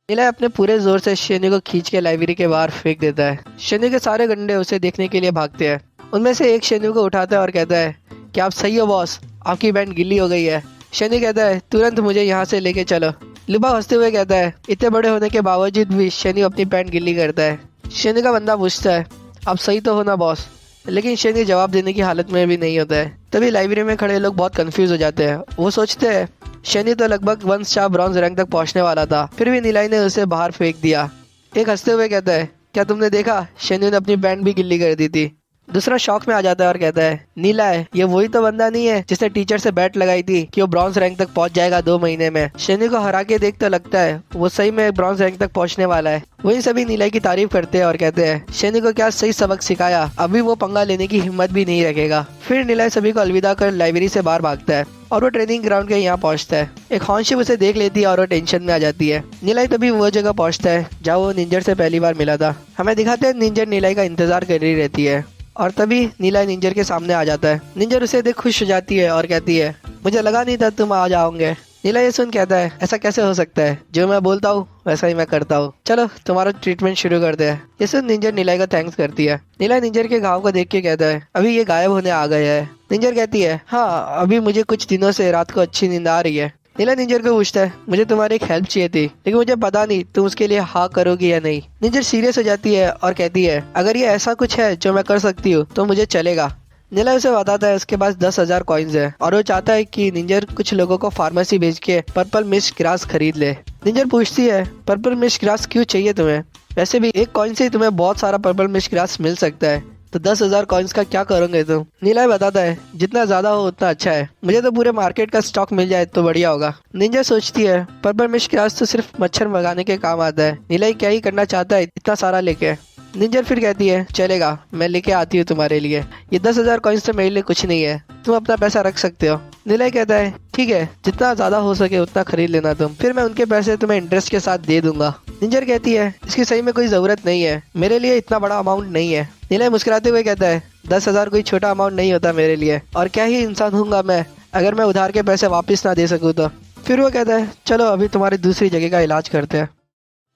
नीला अपने पूरे जोर से शेन्यू को खींच के लाइब्रेरी के बाहर फेंक देता है। शेन्यू के सारे गुंडे उसे देखने के लिए भागते हैं। उनमें से एक शेन्यू को उठाता है और कहता है, क्या आप सही हो बॉस, आपकी पैंट गिल्ली हो गई है। शेन्यू कहता है, तुरंत मुझे यहाँ से लेके चलो। लुबा हंसते हुए कहता है, इतने बड़े होने के बावजूद भी शेन्यू अपनी पैंट गिल्ली करता है। शेन्यू का बंदा पूछता है, आप सही तो हो ना बॉस? लेकिन शेन्यू जवाब देने की हालत में भी नहीं होता है। तभी लाइब्रेरी में खड़े लोग बहुत कंफ्यूज हो जाते हैं। वो सोचते हैं शेन्यू तो लगभग 1 स्टार ब्रॉन्ज रैंक तक पहुंचने वाला था, फिर भी नीलाई ने उसे बाहर फेंक दिया। एक हंसते हुए कहता है, क्या तुमने देखा, शेन्यू ने अपनी पैंट भी गिल्ली कर दी थी। दूसरा शौक में आ जाता है और कहता है, नीला है, ये वही तो बंदा नहीं है जिसने टीचर से बैट लगाई थी कि वो ब्रॉन्ज रैंक तक पहुंच जाएगा 2 महीने में। शेन्यू को हरा के देख तो लगता है वो सही में ब्रॉन्ज रैंक तक पहुंचने वाला है। वहीं सभी नीलाई की तारीफ करते हैं और कहते हैं, शेन्यू को क्या सही सबक सिखाया, अभी वो पंगा लेने की हिम्मत भी नहीं रखेगा। फिर नीलाई सभी को अलविदा कर लाइब्रेरी से बाहर भागता है और वो ट्रेनिंग ग्राउंड के यहाँ पहुंचता है। एक हॉर्नशिप उसे देख लेती है और वो टेंशन में आ जाती है। नीलाई तभी वो जगह पहुंचता है जहाँ वो निंजर से पहली बार मिला था। हमें दिखाते हैं निंजर नीलाई का इंतजार कर रही रहती है और तभी नीलाई निंजर के सामने आ जाता है। निंजर उसे देख खुश हो जाती है और कहती है, मुझे लगा नहीं था तुम आ जाओगे। नीला ये सुन कहता है, ऐसा कैसे हो सकता है, जो मैं बोलता हूँ वैसा ही मैं करता हूँ, चलो तुम्हारा ट्रीटमेंट शुरू करते हैं। ये सुन निंजर नीलाई का थैंक्स करती है। नीला निंजर के घाव को देख के कहता है, अभी ये गायब होने आ गए है। निंजर कहती है, हाँ अभी मुझे कुछ दिनों से रात को अच्छी नींद आ रही है। नीला निंजर को पूछता है, मुझे तुम्हारी एक हेल्प चाहिए थी, लेकिन मुझे पता नहीं तुम उसके लिए हाँ करोगी या नहीं। निंजर सीरियस हो जाती है और कहती है, अगर ये ऐसा कुछ है जो मैं कर सकती हूँ तो मुझे चलेगा। नीला उसे बताता है उसके पास 10,000 कॉइन्स है और वो चाहता है कि निंजर कुछ लोगों को फार्मेसी भेज के पर्पल मिस्ट ग्रास खरीद ले। निंजर पूछती है, पर्पल मिस्ट ग्रास क्यों चाहिए तुम्हें? वैसे भी एक कॉइन से ही तुम्हें बहुत सारा पर्पल मिस्ट ग्रास मिल सकता है, तो 10,000 कॉइन्स का क्या करोगे तुम? नीला बताता है, जितना ज्यादा हो उतना अच्छा है, मुझे तो पूरे मार्केट का स्टॉक मिल जाए तो बढ़िया होगा। निंजा सोचती है, पर्पल मिस्ट ग्रास तो सिर्फ मच्छर भगाने के काम आता है, नीला क्या ही करना चाहता है इतना सारा लेके। निंजर फिर कहती है, चलेगा मैं लेके आती हूँ तुम्हारे लिए, ये 10,000 कॉइन्स तो मेरे लिए कुछ नहीं है, तुम अपना पैसा रख सकते हो। नीला कहता है, ठीक है जितना ज्यादा हो सके उतना खरीद लेना तुम, फिर मैं उनके पैसे तुम्हें इंटरेस्ट के साथ दे दूंगा। निंजर कहती है, इसकी सही में कोई जरूरत नहीं है, मेरे लिए इतना बड़ा अमाउंट नहीं है। नीला मुस्कुराते हुए कहता है, 10,000 कोई छोटा अमाउंट नहीं होता मेरे लिए, और क्या ही इंसान हूँगा मैं अगर मैं उधार के पैसे वापस ना दे सकूँ तो। फिर वो कहता है, चलो अभी तुम्हारी दूसरी जगह का इलाज करते हैं।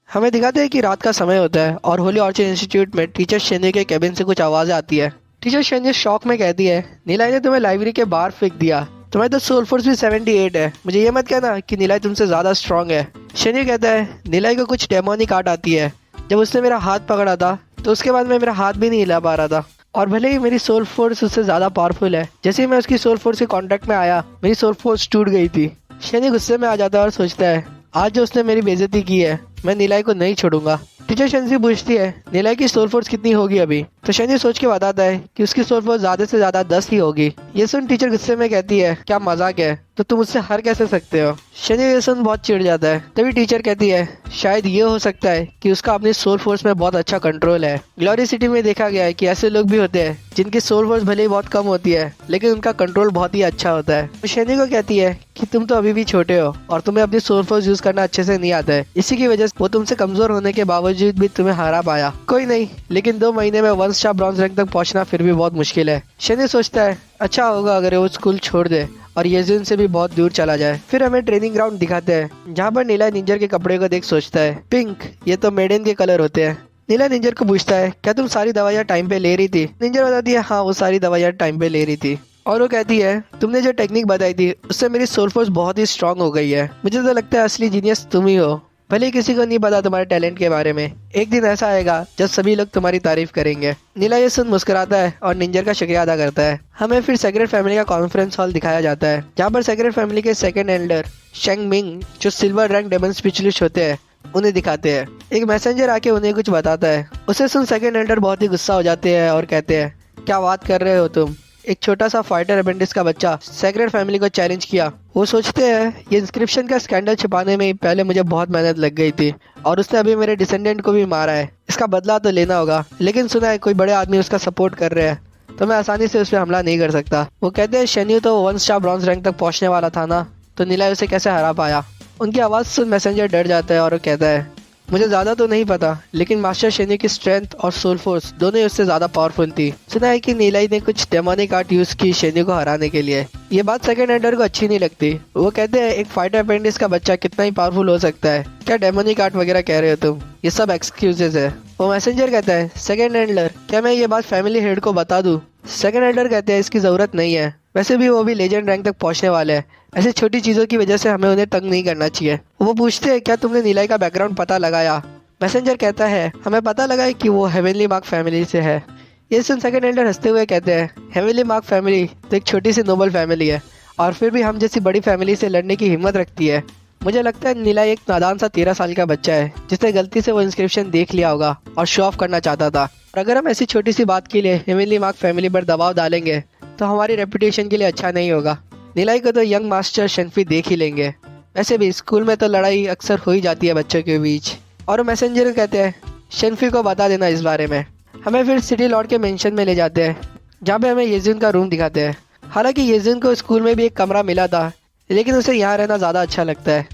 हमें दिखाते हैं कि रात का समय होता है और होली ऑर्चिड इंस्टीट्यूट में टीचर शेन्यू के केबिन से कुछ आवाजें आती है। टीचर शेन्यू शॉक में कहती है, नीलाई ने तुम्हें लाइब्रेरी के बाहर फेंक दिया, तुम्हें तो सोल फोर्स भी 78 है, मुझे ये मत कहना कि नीलाई तुमसे ज्यादा स्ट्रांग है। शेन्यू कहता है, नीलाई को कुछ डेमोनिक आर्ट आती है, जब उसने मेरा हाथ पकड़ा था तो उसके बाद मैं मेरा हाथ भी नहीं हिला पा रहा था, और भले ही मेरी सोल फोर्स उससे ज्यादा पावरफुल है, जैसे ही मैं उसकी सोल फोर्स के कांटेक्ट में आया मेरी सोल फोर्स टूट गई थी। शेन्यू गुस्से में आ जाता है और सोचता है, आज जो उसने मेरी बेइज्जती की है मैं नीलाई को नहीं छोड़ूंगा। टीचर शेन्यू पूछती है, नीलाई की सोल फोर्स कितनी होगी अभी? तो शेन्यू सोच के बताता है कि उसकी सोल फोर्स ज्यादा से ज्यादा 10 ही होगी। ये सुन टीचर गुस्से में कहती है, क्या मजाक है, तो तुम उससे हार कैसे सकते हो? शेन्यू ये सुन बहुत चिढ़ जाता है। तभी टीचर कहती है, शायद ये हो सकता है कि उसका अपनी सोल फोर्स में बहुत अच्छा कंट्रोल है। ग्लोरी सिटी में देखा गया है कि ऐसे लोग भी होते हैं जिनकी सोल फोर्स भले ही बहुत कम होती है लेकिन उनका कंट्रोल बहुत ही अच्छा होता है। तो शेन्यू को कहती है कि तुम तो अभी भी छोटे हो और तुम्हें अपनी सोल फोर्स यूज करना अच्छे से नहीं आता है, इसी की वजह से वो तुमसे कमजोर होने के बावजूद भी तुम्हें हरा पाया। कोई नहीं, लेकिन 2 महीने में 1 स्टार ब्रॉन्ज रैंक तक पहुंचना फिर भी बहुत मुश्किल है। शनी सोचता है अच्छा होगा अगर वो स्कूल छोड़ दे और येजुन से भी बहुत दूर चला जाए। फिर हमें ट्रेनिंग ग्राउंड दिखाते हैं जहाँ पर नीला निंजर के कपड़े को देख सोचता है पिंक, ये तो मेडेन के कलर होते हैं। नीला निंजर को पूछता है क्या तुम सारी दवाइयाँ टाइम पे ले रही थी? निंजर बताती है हाँ वो सारी दवाइयाँ टाइम पे ले रही थी। और वो कहती है तुमने जो टेक्निक बताई थी उससे मेरी सोल फोर्स बहुत ही स्ट्रांग हो गई है। मुझे तो लगता है असली जीनियस तुम ही हो, भले ही किसी को नहीं पता तुम्हारे टैलेंट के बारे में। एक दिन ऐसा आएगा जब सभी लोग तुम्हारी तारीफ करेंगे। नीला ये सुन मुस्कुराता है और निंजर का शुक्रिया अदा करता है। हमें फिर सेक्रेट फैमिली का कॉन्फ्रेंस हॉल दिखाया जाता है जहाँ पर सेक्रेट फैमिली के सेकंड एल्डर शेंग मिंग जो सिल्वर रैंक डेमन स्पेशलिस्ट होते हैं उन्हें दिखाते हैं। एक मैसेंजर आके उन्हें कुछ बताता है। उसे सुन सेकंड एल्डर बहुत ही गुस्सा हो जाते हैं और कहते हैं क्या बात कर रहे हो तुम? एक छोटा सा फाइटर अपेंडिक्स का बच्चा सेक्रेट फैमिली को चैलेंज किया। वो सोचते हैं ये इंस्क्रिप्शन का स्कैंडल छिपाने में पहले मुझे बहुत मेहनत लग गई थी और उसने अभी मेरे डिसेंडेंट को भी मारा है, इसका बदला तो लेना होगा। लेकिन सुना है कोई बड़े आदमी उसका सपोर्ट कर रहे हैं तो मैं आसानी से उस पर हमला नहीं कर सकता। वो कहते हैं शेन्यू तो 1 स्टार ब्रॉन्ज रैंक तक पहुंचने वाला था ना, तो नीला उसे कैसे हरा पाया? उनकी आवाज़ सुन मैसेंजर डर जाता है और वो कहता है मुझे ज़्यादा तो नहीं पता लेकिन मास्टर शेन्यू की स्ट्रेंथ और सोल फोर्स दोनों ही उससे ज़्यादा पावरफुल थी। सुना है कि नीलाई ने कुछ डेमोनिक आर्ट यूज़ की शेन्यू को हराने के लिए। ये बात सेकंड एल्डर को अच्छी नहीं लगती। वो कहते हैं एक फाइटर अपेंडिक्स का बच्चा कितना ही पावरफुल हो सकता है, क्या डेमोनिक आर्ट वगैरह कह रहे हो तुम? ये सब एक्सक्यूजेस है। वो मैसेंजर कहता है सेकंड एल्डर क्या मैं ये बात फैमिली हेड को बता दूं? सेकंड एल्डर कहते हैं इसकी ज़रूरत नहीं है, वैसे भी वो भी लेजेंड रैंक तक पहुंचने वाले हैं, ऐसी छोटी चीज़ों की वजह से हमें उन्हें तंग नहीं करना चाहिए। वो पूछते हैं क्या तुमने नीलाई का बैकग्राउंड पता लगाया? मैसेंजर कहता है हमें पता लगा है कि वो हेवनली मार्क फैमिली से है। ये सुन सेकंड एल्डर हंसते हुए कहते हैं हेवनली मार्क फैमिली तो एक छोटी सी नोबल फैमिली है और फिर भी हम जैसी बड़ी फैमिली से लड़ने की हिम्मत रखती है। मुझे लगता है नीला एक नादान सा 13 साल का बच्चा है जिसने गलती से वो इंस्क्रिप्शन देख लिया होगा और शो ऑफ करना चाहता था। और अगर हम ऐसी छोटी सी बात के लिए हेवनली मार्क फैमिली पर दबाव डालेंगे तो हमारी रेपुटेशन के लिए अच्छा नहीं होगा। नीलाई को तो यंग मास्टर शेनफी देख ही लेंगे। वैसे भी स्कूल में तो लड़ाई अक्सर हो ही जाती है बच्चों के बीच। और मैसेंजर कहते हैं शेनफी को बता देना इस बारे में। हमें फिर सिटी लॉर्ड के मेंशन में ले जाते हैं जहाँ पे हमें येजुन का रूम दिखाते हैं। हालांकि येजुन को स्कूल में भी एक कमरा मिला था लेकिन उसे यहाँ रहना ज़्यादा अच्छा लगता है।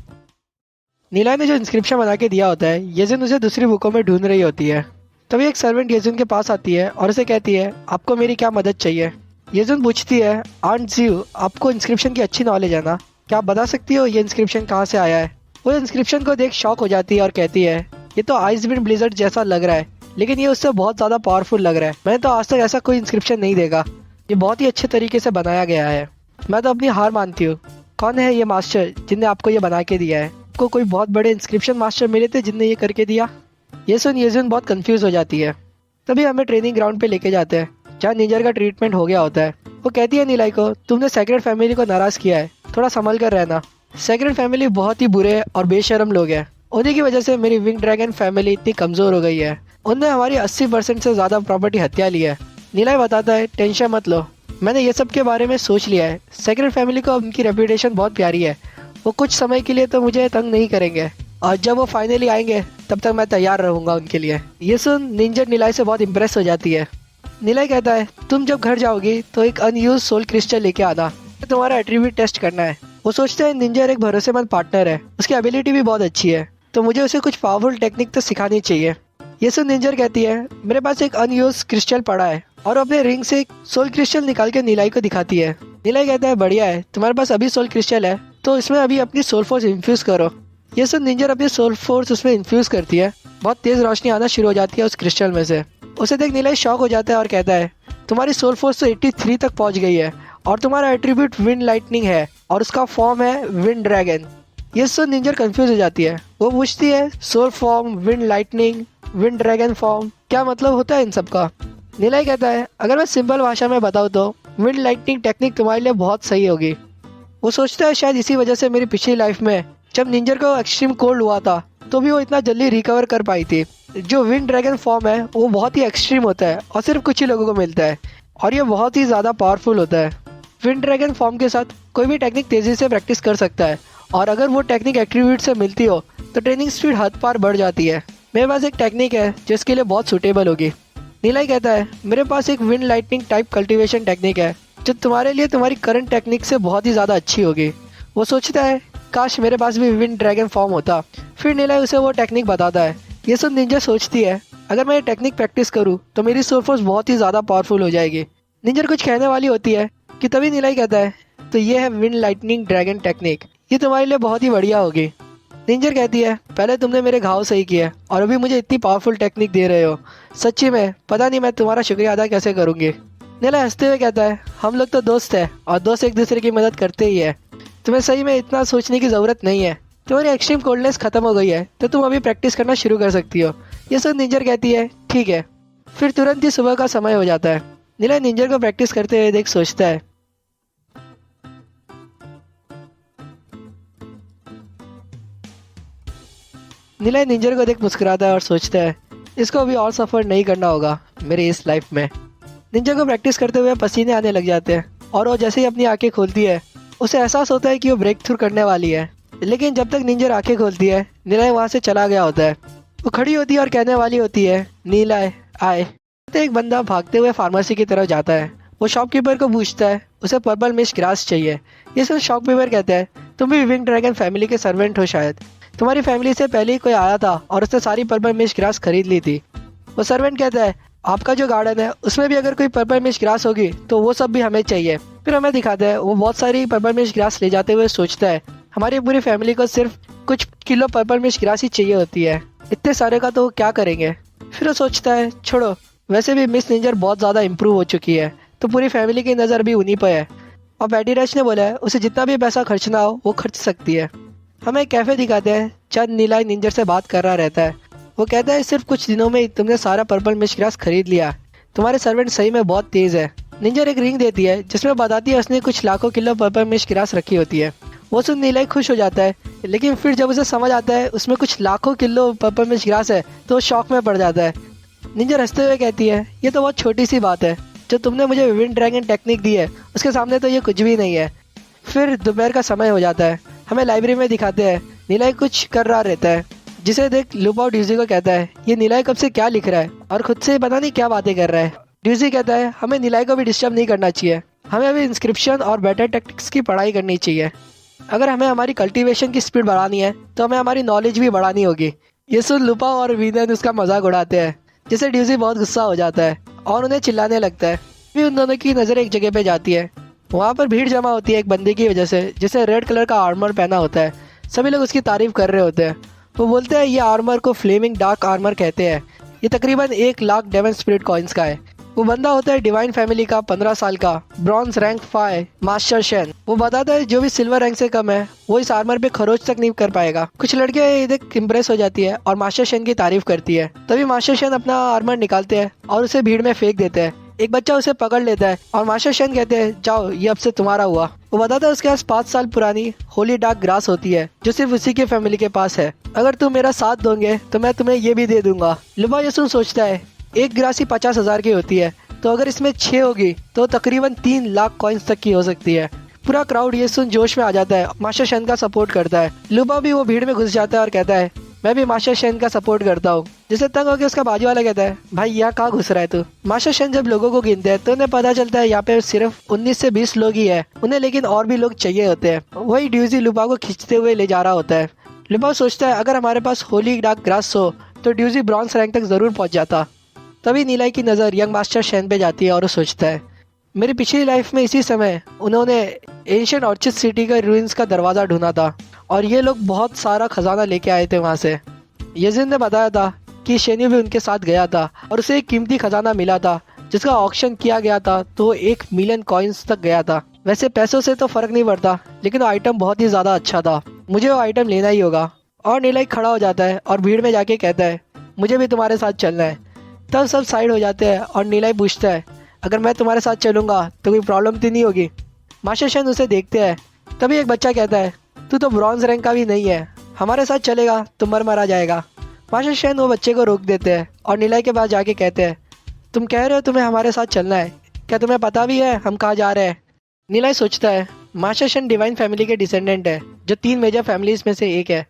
नीला ने जो इंस्क्रिप्शन बना के दिया होता है येजुन उसे दूसरी बुकों में ढूंढ रही होती है। तभी एक सर्वेंट येजुन के पास आती है और उसे कहती है आपको मेरी क्या मदद चाहिए? येजुन पूछती है आंट जीव आपको इंस्क्रिप्शन की अच्छी नॉलेज है ना, क्या आप बता सकती हो ये इंस्क्रिप्शन कहाँ से आया है? वो इंस्क्रिप्शन को देख शॉक हो जाती है और कहती है ये तो आइस विंड ब्लिजर्ड जैसा लग रहा है लेकिन ये उससे बहुत ज़्यादा पावरफुल लग रहा है। मैंने तो आज तक ऐसा कोई इंस्क्रिप्शन नहीं देखा, ये बहुत ही अच्छे तरीके से बनाया गया है। मैं तो अपनी हार मानती हूँ। कौन है ये मास्टर जिनने आपको ये बना के दिया है? आपको कोई बहुत बड़े इंस्क्रिप्शन मास्टर मिले थे जिनने ये करके दिया? ये सुन येजुन बहुत कंफ्यूज हो जाती है। तभी हमें ट्रेनिंग ग्राउंड पे लेके जाते हैं जहाँ निंजर का ट्रीटमेंट हो गया होता है। वो कहती है नीलाई को तुमने सेक्रेट फैमिली को नाराज किया है, थोड़ा संभल कर रहना। सेक्रेट फैमिली बहुत ही बुरे और बेशर्म लोग हैं, उन्हीं की वजह से मेरी विंग ड्रैगन फैमिली इतनी कमजोर हो गई है। उनने हमारी 80% से ज़्यादा प्रॉपर्टी हत्या ली है। नीलाई बताता है टेंशन मत लो, मैंने ये सब के बारे में सोच लिया है। सेक्रेट फैमिली को उनकी रेपुटेशन बहुत प्यारी है, वो कुछ समय के लिए तो मुझे तंग नहीं करेंगे और जब वो फाइनली आएंगे तब तक मैं तैयार रहूँगा उनके लिए। ये सुन निंजर नीलाई से बहुत इम्प्रेस हो जाती है। नीलाई कहता है तुम जब घर जाओगी तो एक अनयूज सोल क्रिस्टल लेके आना, तुम्हारा एट्रीब्यूट टेस्ट करना है। वो सोचते हैं निंजर एक भरोसेमंद पार्टनर है, उसकी एबिलिटी भी बहुत अच्छी है तो मुझे उसे कुछ पावरफुल टेक्निक तो सिखानी चाहिए। ये सुन निंजर कहती है मेरे पास एक अनयूज क्रिस्टल पड़ा है और अपने रिंग से एक सोल क्रिस्टल निकाल के नीलाई को दिखाती है। नीलाई कहता है बढ़िया है, तुम्हारे पास अभी सोल क्रिस्टल है तो इसमें अभी अपनी सोल फोर्स इन्फ्यूज करो। ये सुन निंजर अपनी सोल फोर्स उसमें इन्फ्यूज करती है, बहुत तेज रोशनी आना शुरू हो जाती है उस क्रिस्टल में से। उसे देख नीलाई शॉक हो जाता है और कहता है तुम्हारी सोल फोर्स तो 83 तक पहुंच गई है और तुम्हारा एट्रीब्यूट विंड लाइटनिंग है और उसका फॉर्म है विंड ड्रैगन। ये सुन निंजर कंफ्यूज हो जाती है। वो पूछती है soul form, wind lightning, wind dragon form, क्या मतलब होता है इन सब का? नीलाई कहता है अगर मैं सिंपल भाषा में बताऊँ तो विंड लाइटनिंग टेक्निक तुम्हारे लिए बहुत सही होगी। वो सोचता है शायद इसी वजह से मेरी पिछली लाइफ में जब निंजर को एक्सट्रीम कोल्ड हुआ था तो भी वो इतना जल्दी रिकवर कर पाई थी। जो विंड ड्रैगन फॉर्म है वो बहुत ही एक्सट्रीम होता है और सिर्फ कुछ ही लोगों को मिलता है और ये बहुत ही ज़्यादा पावरफुल होता है। विंड ड्रैगन फॉर्म के साथ कोई भी टेक्निक तेज़ी से प्रैक्टिस कर सकता है और अगर वो टेक्निक एट्रीब्यूट से मिलती हो तो ट्रेनिंग स्पीड हद पार बढ़ जाती है। मेरे पास एक टेक्निक है जिसके लिए बहुत सूटेबल होगी। नीलाई कहता है मेरे पास एक wind lightning type cultivation technique है जो तुम्हारे लिए तुम्हारी करंट टेक्निक से बहुत ही ज़्यादा अच्छी होगी। वो सोचता है काश मेरे पास भी विंड ड्रैगन फॉर्म होता। फिर नीलाई उसे वो टेक्निक बताता है। ये सब निंजा सोचती है अगर मैं ये टेक्निक प्रैक्टिस करूँ तो मेरी सोल फोर्स बहुत ही ज़्यादा पावरफुल हो जाएगी। निंजर कुछ कहने वाली होती है कि तभी नीलाई कहता है, तो ये है विंड लाइटनिंग ड्रैगन टेक्निक, ये तुम्हारे लिए बहुत ही बढ़िया होगी। निंजर कहती है, पहले तुमने मेरे घाव सही किया और अभी मुझे इतनी पावरफुल टेक्निक दे रहे हो, सच्ची में पता नहीं मैं तुम्हारा शुक्रिया अदा कैसे करूँगी। नीला हंसते हुए कहता है, हम लोग तो दोस्त हैं और दोस्त एक दूसरे की मदद करते ही है, तुम्हें सही में इतना सोचने की ज़रूरत नहीं है, तुम्हारी एक्सट्रीम कोल्डनेस खत्म हो गई है तो तुम अभी प्रैक्टिस करना शुरू कर सकती हो। ये सब निंजर कहती है, ठीक है। फिर तुरंत ही सुबह का समय हो जाता है। नीला निंजर को प्रैक्टिस करते हुए देख सोचता है, नीला निंजर को देख मुस्कुराता है और सोचता है, इसको अभी और सफ़र नहीं करना होगा मेरी इस लाइफ में। निंजर को प्रैक्टिस करते हुए पसीने आने लग जाते हैं और वो जैसे ही अपनी आंखें खोलती है उसे एहसास होता है कि वो ब्रेक थ्रू करने वाली है। लेकिन जब तक निंजर आंखें खोलती है नीला वहाँ से चला गया होता है। वो खड़ी होती है और कहने वाली होती है, नीला आए। तो एक बंदा भागते हुए फार्मेसी की तरफ जाता है। वो शॉपकीपर को पूछता है उसे पर्पल मिश ग्रास चाहिए। ये सुन शॉपकीपर कहता है, तुम भी विंग ड्रैगन फैमिली के सर्वेंट हो, शायद तुम्हारी फैमिली से पहले ही कोई आया था और उसने सारी पर्पल मिश ग्रास खरीद ली थी। वो सर्वेंट कहता है, आपका जो गार्डन है उसमें भी अगर कोई पर्पल मिश ग्रास होगी तो वो सब भी हमें चाहिए। फिर हमें दिखाता है वो बहुत सारी पर्पल मिश ग्रास ले जाते हुए सोचता है, हमारी पूरी फैमिली को सिर्फ कुछ किलो पर्पल मिश ग्रास ही चाहिए होती है, इतने सारे का तो वो क्या करेंगे। फिर वो सोचता है, छोड़ो, वैसे भी मिस निंजर बहुत ज़्यादा इम्प्रूव हो चुकी है तो पूरी फैमिली की नज़र भी उन्हीं पर है। और बैटी रच ने बोला है उसे जितना भी पैसा खर्चना हो वो खर्च सकती है। हमें एक कैफ़े दिखाते हैं, चंद नीला निंजर से बात कर रहा रहता है। वो कहता है, सिर्फ कुछ दिनों में तुमने सारा पर्पल मिश ग्रास खरीद लिया, तुम्हारे सर्वेंट सही में बहुत तेज़ है। निंजर एक रिंग देती है जिसमें बताती है उसने कुछ लाखों किलो पर्पल मिश ग्रास रखी होती है। वो सुन नीलाई खुश हो जाता है, लेकिन फिर जब उसे समझ आता है उसमें कुछ लाखों किलो पर्पल मिश ग्रास है तो वो शॉक में पड़ जाता है। निंजर हंसते हुए कहती है, ये तो बहुत छोटी सी बात है, जो तुमने मुझे विंड ड्रैगन टेक्निक दी है उसके सामने तो ये कुछ भी नहीं है। फिर दोपहर का समय हो जाता है। हमें लाइब्रेरी में दिखाते हैं नीलाई कुछ कर रहा रहता है, जिसे देख लुपाओ ड्यूजी को कहता है, ये नीलाई कब से क्या लिख रहा है और खुद से पता नहीं क्या बातें कर रहा है। ड्यूजी कहता है, हमें नीलाई को भी डिस्टर्ब नहीं करना चाहिए, हमें अभी इंस्क्रिप्शन और बैटल टैक्टिक्स की पढ़ाई करनी चाहिए। अगर हमें हमारी कल्टीवेशन की स्पीड बढ़ानी है तो हमें हमारी नॉलेज भी बढ़ानी होगी। ये सुन लुपा और वीनन उसका मजाक उड़ाते हैं, जिससे ड्यूजी बहुत गुस्सा हो जाता है और उन्हें चिल्लाने लगता है। फिर उन दोनों की नज़र एक जगह पे जाती है। वहाँ पर भीड़ जमा होती है एक बंदे की वजह से जिसे रेड कलर का आर्मर पहना होता है। सभी लोग उसकी तारीफ कर रहे होते हैं। वो बोलते हैं ये आर्मर को फ्लेमिंग डार्क आर्मर कहते हैं, ये तकरीबन 1 लाख डेमन स्पिरिट कॉइन्स का है। वो बंदा होता है डिवाइन फैमिली का 15 साल का ब्रॉन्ज रैंक 5 मास्टर शेन। वो बताता है जो भी सिल्वर रैंक से कम है वो इस आर्मर पे खरोच तक नहीं कर पाएगा। कुछ लड़कियां इधर इम्प्रेस हो जाती है और मास्टर शेन की तारीफ करती है। तभी मास्टर शेन अपना आर्मर निकालते हैं और उसे भीड़ में फेंक देते हैं। एक बच्चा उसे पकड़ लेता है और मास्टर शेन कहते हैं, जाओ ये अब से तुम्हारा हुआ। वो बताता है उसके पास 5 साल पुरानी होली डार्क ग्रास होती है जो सिर्फ उसी के फैमिली के पास है, अगर तुम मेरा साथ दोगे तो मैं तुम्हें ये भी दे दूंगा। लुबा यसुन सोचता है, एक ग्रास ही 50,000 की होती है तो अगर इसमें 6 होगी तो तकरीबन 3 लाख कॉइन्स तक की हो सकती है। पूरा क्राउड ये सुन जोश में आ जाता है, मास्टर शेन का सपोर्ट करता है। लुबा भी वो भीड़ में घुस जाता है और कहता है, मैं भी मास्टर शेन का सपोर्ट करता हूँ। जिसे तंग होकर उसका बाजू वाला कहता है, भाई यहाँ कहाँ घुस रहा है तू। मास्टर शेन जब लोगों को गिनते हैं तो उन्हें पता चलता है यहाँ पे सिर्फ 19 से 20 लोग ही है, उन्हें लेकिन और भी लोग चाहिए होते हैं। वही ड्यूजी लुबा को खींचते हुए ले जा रहा होता है। लुबा सोचता है अगर हमारे पास होली डार्क ग्रास हो तो ड्यूजी ब्रॉन्ज रैंक तक जरूर पहुँच जाता। तभी नीलाई की नज़र यंग मास्टर शेन पे जाती है और वो सोचता है, मेरी पिछली लाइफ में इसी समय उन्होंने एंशिएंट ऑर्चिड सिटी का रूइंस का दरवाज़ा ढूंढा था और ये लोग बहुत सारा खजाना लेके आए थे वहाँ से। यजिन ने बताया था कि शेन्यू भी उनके साथ गया था और उसे एक कीमती खजाना मिला था जिसका ऑक्शन किया गया था तो 1 मिलियन कॉइन्स तक गया था। वैसे पैसों से तो फर्क नहीं पड़ता लेकिन वो आइटम बहुत ही ज़्यादा अच्छा था, मुझे वो आइटम लेना ही होगा। और नीलाई खड़ा हो जाता है और भीड़ में जाके कहता है, मुझे भी तुम्हारे साथ चलना है। तब सब साइड हो जाते हैं और नीलाई पूछता है, अगर मैं तुम्हारे साथ चलूँगा तो कोई प्रॉब्लम तो नहीं होगी। मास्टर शेन उसे देखते हैं। तभी एक बच्चा कहता है, तू तो ब्रॉन्ज रैंक का भी नहीं है, हमारे साथ चलेगा तो मरा जाएगा। मास्टर शेन वो बच्चे को रोक देते हैं और नीलाई के पास जाके कहते हैं, तुम कह रहे हो तुम्हें हमारे साथ चलना है, क्या तुम्हें पता भी है हम कहाँ जा रहे हैं। नीलाई सोचता है, मास्टर शेन डिवाइन फैमिली के डिसेंडेंट है जो 3 मेजर फैमिलीज में से एक है।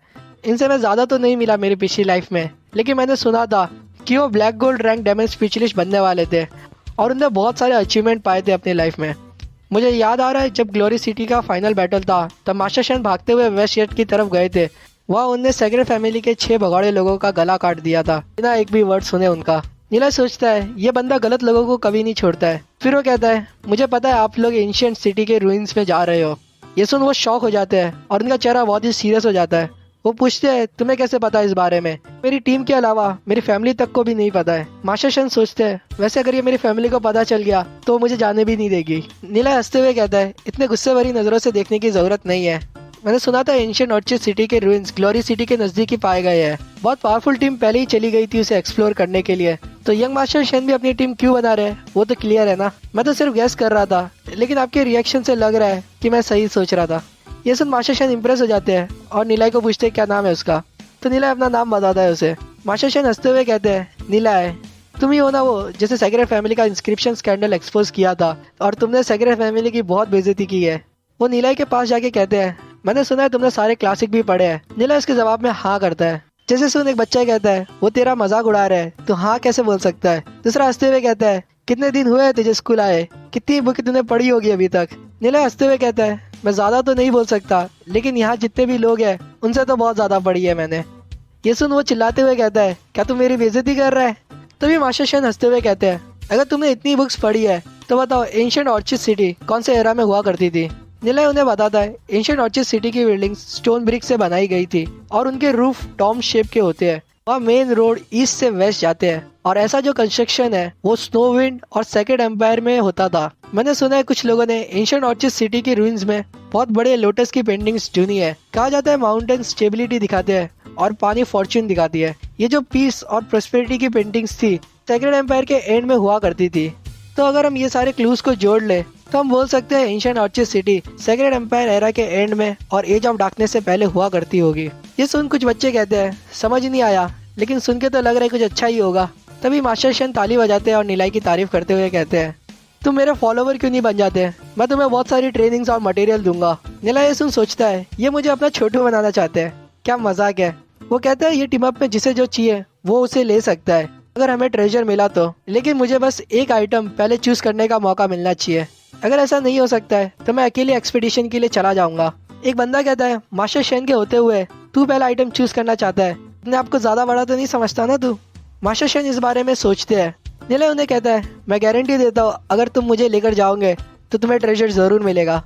इनसे मैं ज़्यादा तो नहीं मिला मेरी पिछली लाइफ में, लेकिन मैंने सुना था कि वो black gold rank damage specialist बनने वाले थे और उन्होंने बहुत सारे अचीवमेंट पाए थे अपनी लाइफ में। मुझे याद आ रहा है जब ग्लोरी सिटी का फाइनल बैटल था तब मास्टर शेन भागते हुए वेस्ट गेट की तरफ गए थे, वह उनने सेक्रेड फैमिली के 6 भगौड़े लोगों का गला काट दिया था बिना एक भी वर्ड सुने उनका। नीला सोचता है ये बंदा गलत लोगों को कभी नहीं छोड़ता है। फिर वो कहता है मुझे पता है आप लोग एंशिएंट सिटी के रूइंस में जा रहे हो। ये सुन वो शॉक हो जाते हैं और उनका चेहरा बहुत ही सीरियस हो जाता है। वो पूछते हैं तुम्हें कैसे पता है इस बारे में? मेरी टीम के अलावा मेरी फैमिली तक को भी नहीं पता है। मास्टर शन सोचते हैं वैसे अगर ये मेरी फैमिली को पता चल गया तो मुझे जाने भी नहीं देगी। नीला हंसते हुए कहता है इतने गुस्से भरी नजरों से देखने की जरूरत नहीं है। मैंने सुना था एंशिएंट ऑर्चिड सिटी के रूइंस ग्लोरी सिटी के नजदीक ही पाए गए हैं। बहुत पावरफुल टीम पहले ही चली गई थी उसे एक्सप्लोर करने के लिए, तो यंग मास्टर शेन भी अपनी टीम क्यों बना रहे हैं वो तो क्लियर है ना। मैं तो सिर्फ गैस कर रहा था, लेकिन आपके रिएक्शन से लग रहा है कि मैं सही सोच रहा था। ये सुन मास्टर शेन इम्प्रेस हो जाते हैं और नीलाई को पूछते हैं क्या नाम है उसका। तो नीला अपना नाम बताता है उसे। मास्टर शेन हंसते हुए कहते हैं नीला है, तुम ही हो ना वो जिसे सेक्रेड फैमिली का इंस्क्रिप्शन स्कैंडल एक्सपोज किया था और तुमने सेक्रेड फैमिली की बहुत बेइज्जती की है। वो नीलाई के पास जाके कहते हैं मैंने सुना है तुमने सारे क्लासिक भी पढ़े हैं। नीला इसके जवाब में हाँ करता है। जैसे सुन एक बच्चा कहता है वो तेरा मजाक उड़ा रहा है तो हाँ कैसे बोल सकता है। दूसरा हंसते हुए कहता है कितने दिन हुए तुझे स्कूल आए, कितनी बुक तूने पढ़ी होगी अभी तक। नीला हंसते हुए कहता है मैं ज्यादा तो नहीं बोल सकता, लेकिन यहाँ जितने भी लोग हैं उनसे तो बहुत ज्यादा पढ़ी है मैंने। ये सुन वो चिल्लाते हुए कहता है क्या तू मेरी बेइज्जती कर रहा है? तभी मास्टर शेन हंसते हुए कहते हैं अगर तुमने इतनी बुक्स पढ़ी है तो बताओ एंशिएंट ऑर्चिड सिटी कौन से एरा में हुआ करती थी। नीला उन्हें बताता है एंशिएंट ऑर्चिड सिटी की बिल्डिंग स्टोन ब्रिक से बनाई गई थी और उनके रूफ टॉम शेप के होते हैं। वहाँ मेन रोड ईस्ट से वेस्ट जाते हैं और ऐसा जो कंस्ट्रक्शन है वो स्नोविंड और सेकेंड एम्पायर में होता था। मैंने सुना है कुछ लोगों ने एंशिएंट ऑर्चिड सिटी की रूइंस में बहुत बड़े लोटस की पेंटिंग्स चुनी है। कहा जाता है माउंटेन स्टेबिलिटी दिखाते हैं और पानी फॉर्च्यून दिखाती है। ये जो पीस और प्रोस्पेरिटी की पेंटिंग्स थी सेकेंड एम्पायर के एंड में हुआ करती थी। तो अगर हम ये सारे क्लूज को जोड़ ले तो हम बोल सकते हैं ancient orchid city second empire era के एंड में और एज ऑफ डार्कनेस से पहले हुआ करती होगी। ये सुन कुछ बच्चे कहते हैं समझ नहीं आया, लेकिन सुन के तो लग रहा है कुछ अच्छा ही होगा। तभी मास्टर शेन ताली बजाते हैं और नीलाई की तारीफ करते हुए कहते हैं तुम मेरे फॉलोवर क्यों नहीं बन जाते, मैं तुम्हें बहुत सारी ट्रेनिंग्स और मटेरियल दूंगा। नीला ये सुन सोचता है ये मुझे अपना छोटू बनाना चाहते हैं, क्या मजाक है। वो कहता है ये टीम अप में जिसे जो चाहिए वो उसे ले सकता है अगर हमें ट्रेजर मिला तो, लेकिन मुझे बस एक आइटम पहले चूज करने का मौका मिलना चाहिए। अगर ऐसा नहीं हो सकता है तो मैं अकेले एक्सपीडिशन के लिए चला जाऊंगा। एक बंदा कहता है मास्टर शेन के होते हुए तू पहला आइटम चूज करना चाहता है, अपने आपको ज्यादा बड़ा तो नहीं समझता ना तू। मास्टर शेन इस बारे में सोचते हैं। नीला उन्हें कहता है मैं गारंटी देता हूँ अगर तुम मुझे लेकर जाओगे तो तुम्हें ट्रेजर जरूर मिलेगा।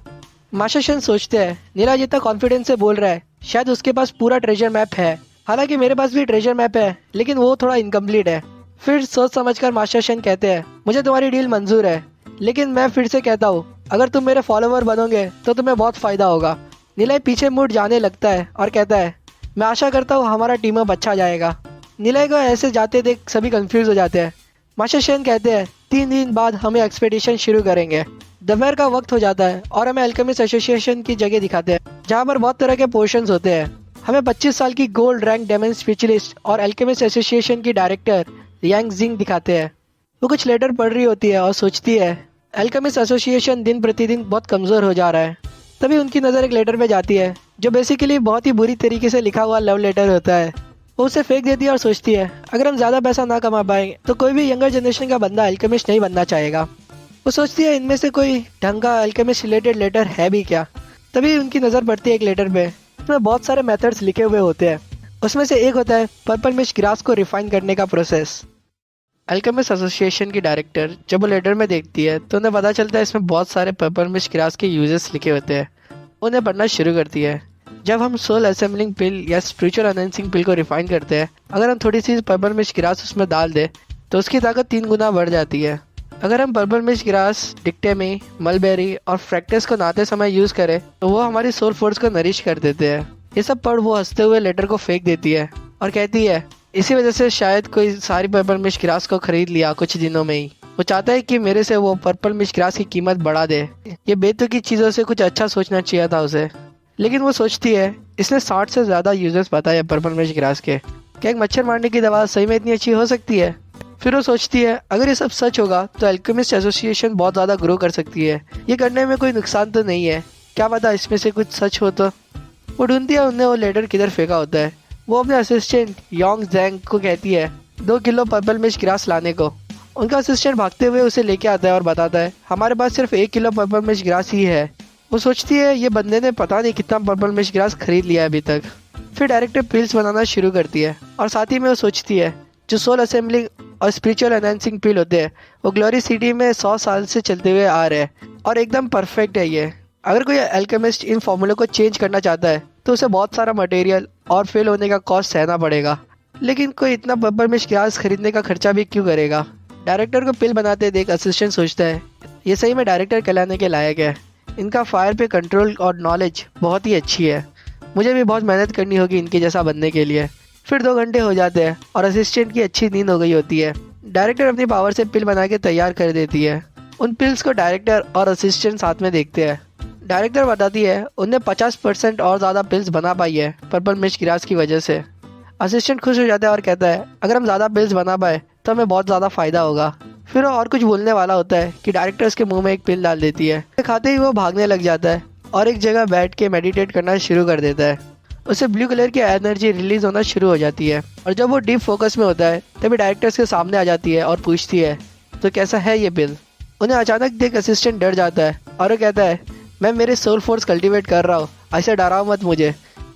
मास्टर शेन सोचते हैं नीला जितना कॉन्फिडेंस से बोल रहा है शायद उसके पास पूरा ट्रेजर मैप है। हालांकि मेरे पास भी ट्रेजर मैप है लेकिन वो थोड़ा इनकम्प्लीट है। फिर सोच समझकर मास्टर शेन कहते हैं मुझे तुम्हारी डील मंजूर है, लेकिन मैं फिर से कहता हूँ अगर तुम मेरे फॉलोवर बनोगे तो तुम्हें बहुत फायदा होगा। नीला पीछे मुड़ जाने लगता है और कहता है मैं आशा करता हूँ हमारा टीम अप अच्छा जाएगा। नीला को ऐसे जाते देख सभी कंफ्यूज हो जाते हैं। मास्टर शेन कहते हैं 3 दिन बाद हमें एक्सपेडिशन शुरू करेंगे। दोपहर का वक्त हो जाता है और हमें अल्केमिस्ट एसोसिएशन की जगह दिखाते हैं जहाँ पर बहुत तरह के पोर्शंस होते हैं। हमें 25 साल की गोल्ड रैंक डायमंड स्पेशलिस्ट और अल्केमिस्ट एसोसिएशन की डायरेक्टर यांग जिंग दिखाते हैं। वो कुछ लेटर पढ़ रही होती है और सोचती है अल्केमिस्ट एसोसिएशन दिन प्रतिदिन बहुत कमजोर हो जा रहा है। तभी उनकी नज़र एक लेटर पे जाती है जो बेसिकली बहुत ही बुरी तरीके से लिखा हुआ लव लेटर होता है। वो उसे फेंक देती है और सोचती है अगर हम ज़्यादा पैसा ना कमा पाएंगे तो कोई भी यंगर जनरेशन का बंदा अल्केमिस्ट नहीं बनना चाहेगा। वो सोचती है इनमें से कोई ढंग का अल्केमिस्ट रिलेटेड लेटर है भी क्या। तभी उनकी नज़र पड़ती है एक लेटर पे, उसमें बहुत सारे मेथड्स लिखे हुए होते हैं। उसमें से एक होता है पर्पल मिस्ट ग्रास को रिफाइन करने का प्रोसेस। अल्केमिस्ट एसोसिएशन की डायरेक्टर जब वो लेटर में देखती है तो उन्हें पता चलता है इसमें बहुत सारे पर्पल मिस्ट ग्रास के यूजेस लिखे होते हैं। उन्हें पढ़ना शुरू करती है। जब हम सोल असेंबलिंग पिल या स्पिरिचुअल एनहेंसिंग पिल को रिफाइन करते हैं, अगर हम थोड़ी सी पर्पल मिस्ट ग्रास उसमें डाल दें तो उसकी ताकत 3 गुना बढ़ जाती है। अगर हम पर्पल मिस्ट ग्रास, डिक्टेमी, मलबेरी और फ्रैक्टस को नहाते समय यूज़ करें तो वो हमारी सोल फोर्स को नरिश कर देते हैं। ये सब पढ़ वो हंसते हुए लेटर को फेंक देती है और कहती है इसी वजह से शायद कोई सारी पर्पल मिस्ट ग्रास को खरीद लिया कुछ दिनों में ही। वो चाहता है कि मेरे से वो पर्पल मिस्ट ग्रास की कीमत बढ़ा दे। ये बेतुकी चीज़ों से कुछ अच्छा सोचना चाहिए था उसे, लेकिन वो सोचती है इसने 60 से ज़्यादा यूजर्स बताए पर्पल मिस्ट ग्रास के, क्या एक मच्छर मारने की दवा सही में इतनी अच्छी हो सकती है। फिर वो सोचती है अगर ये सब सच होगा तो अल्केमिस्ट एसोसिएशन बहुत ज़्यादा ग्रो कर सकती है। ये करने में कोई नुकसान तो नहीं है, क्या पता इसमें से कुछ सच हो तो। वो ढूंढती है उन्हें वो लेटर किधर फेंका होता है। वो अपने असिस्टेंट योंग जैंग को कहती है 2 किलो पर्पल मिस्ट ग्रास लाने को। उनका असिस्टेंट भागते हुए उसे लेके आता है और बताता है हमारे पास सिर्फ 1 किलो पर्पल मिस्ट ग्रास ही है। वो सोचती है ये बंदे ने पता नहीं कितना पर्पल मिस्ट ग्रास खरीद लिया है अभी तक। फिर डायरेक्टर पिल्स बनाना शुरू करती है और साथ ही में वो सोचती है जो सोल असेंबलिंग और स्पिरिचुअल एनहांसिंग पिल होते हैं वो ग्लोरी सिटी में 100 साल से चलते हुए आ रहे हैं और एकदम परफेक्ट है ये। अगर कोई अल्केमिस्ट इन फॉर्मूले को चेंज करना चाहता है तो उसे बहुत सारा मटेरियल और फेल होने का कॉस्ट सहना पड़ेगा, लेकिन कोई इतना पेपरमिंट गैस खरीदने का खर्चा भी क्यों करेगा। डायरेक्टर को पिल बनाते देख असिस्टेंट सोचता है ये सही में डायरेक्टर कहलाने के लायक है, इनका फायर पे कंट्रोल और नॉलेज बहुत ही अच्छी है, मुझे भी बहुत मेहनत करनी होगी इनके जैसा बनने के लिए। फिर 2 घंटे हो जाते हैं और असिस्टेंट की अच्छी नींद हो गई होती है। डायरेक्टर अपनी पावर से पिल बना के तैयार कर देती है। उन पिल्स को डायरेक्टर और असिस्टेंट साथ में देखते हैं। डायरेक्टर बताती है उनने 50% और ज़्यादा पिल्स बना पाई है पर्पल मिस्ट ग्रास की वजह से। असिस्टेंट खुश हो जाता है और कहता है अगर हम ज़्यादा पिल्स बना पाए तो हमें बहुत ज़्यादा फ़ायदा होगा। फिर वो और कुछ बोलने वाला होता है कि डायरेक्टर उसके मुंह में एक पिल डाल देती है। खाते ही वो भागने लग जाता है और एक जगह बैठ के मेडिटेट करना शुरू कर देता है। उसे ब्लू कलर की एनर्जी रिलीज होना शुरू हो जाती है और जब वो डीप फोकस में होता है तभी डायरेक्टर्स के सामने आ जाती है और पूछती है तो कैसा है ये पिल। उन्हें अचानक देख असिस्टेंट डर जाता है और वो कहता है मैं मेरे सोल फोर्स कल्टीवेट कर रहा हूँ, ऐसे डराओ मत मुझे।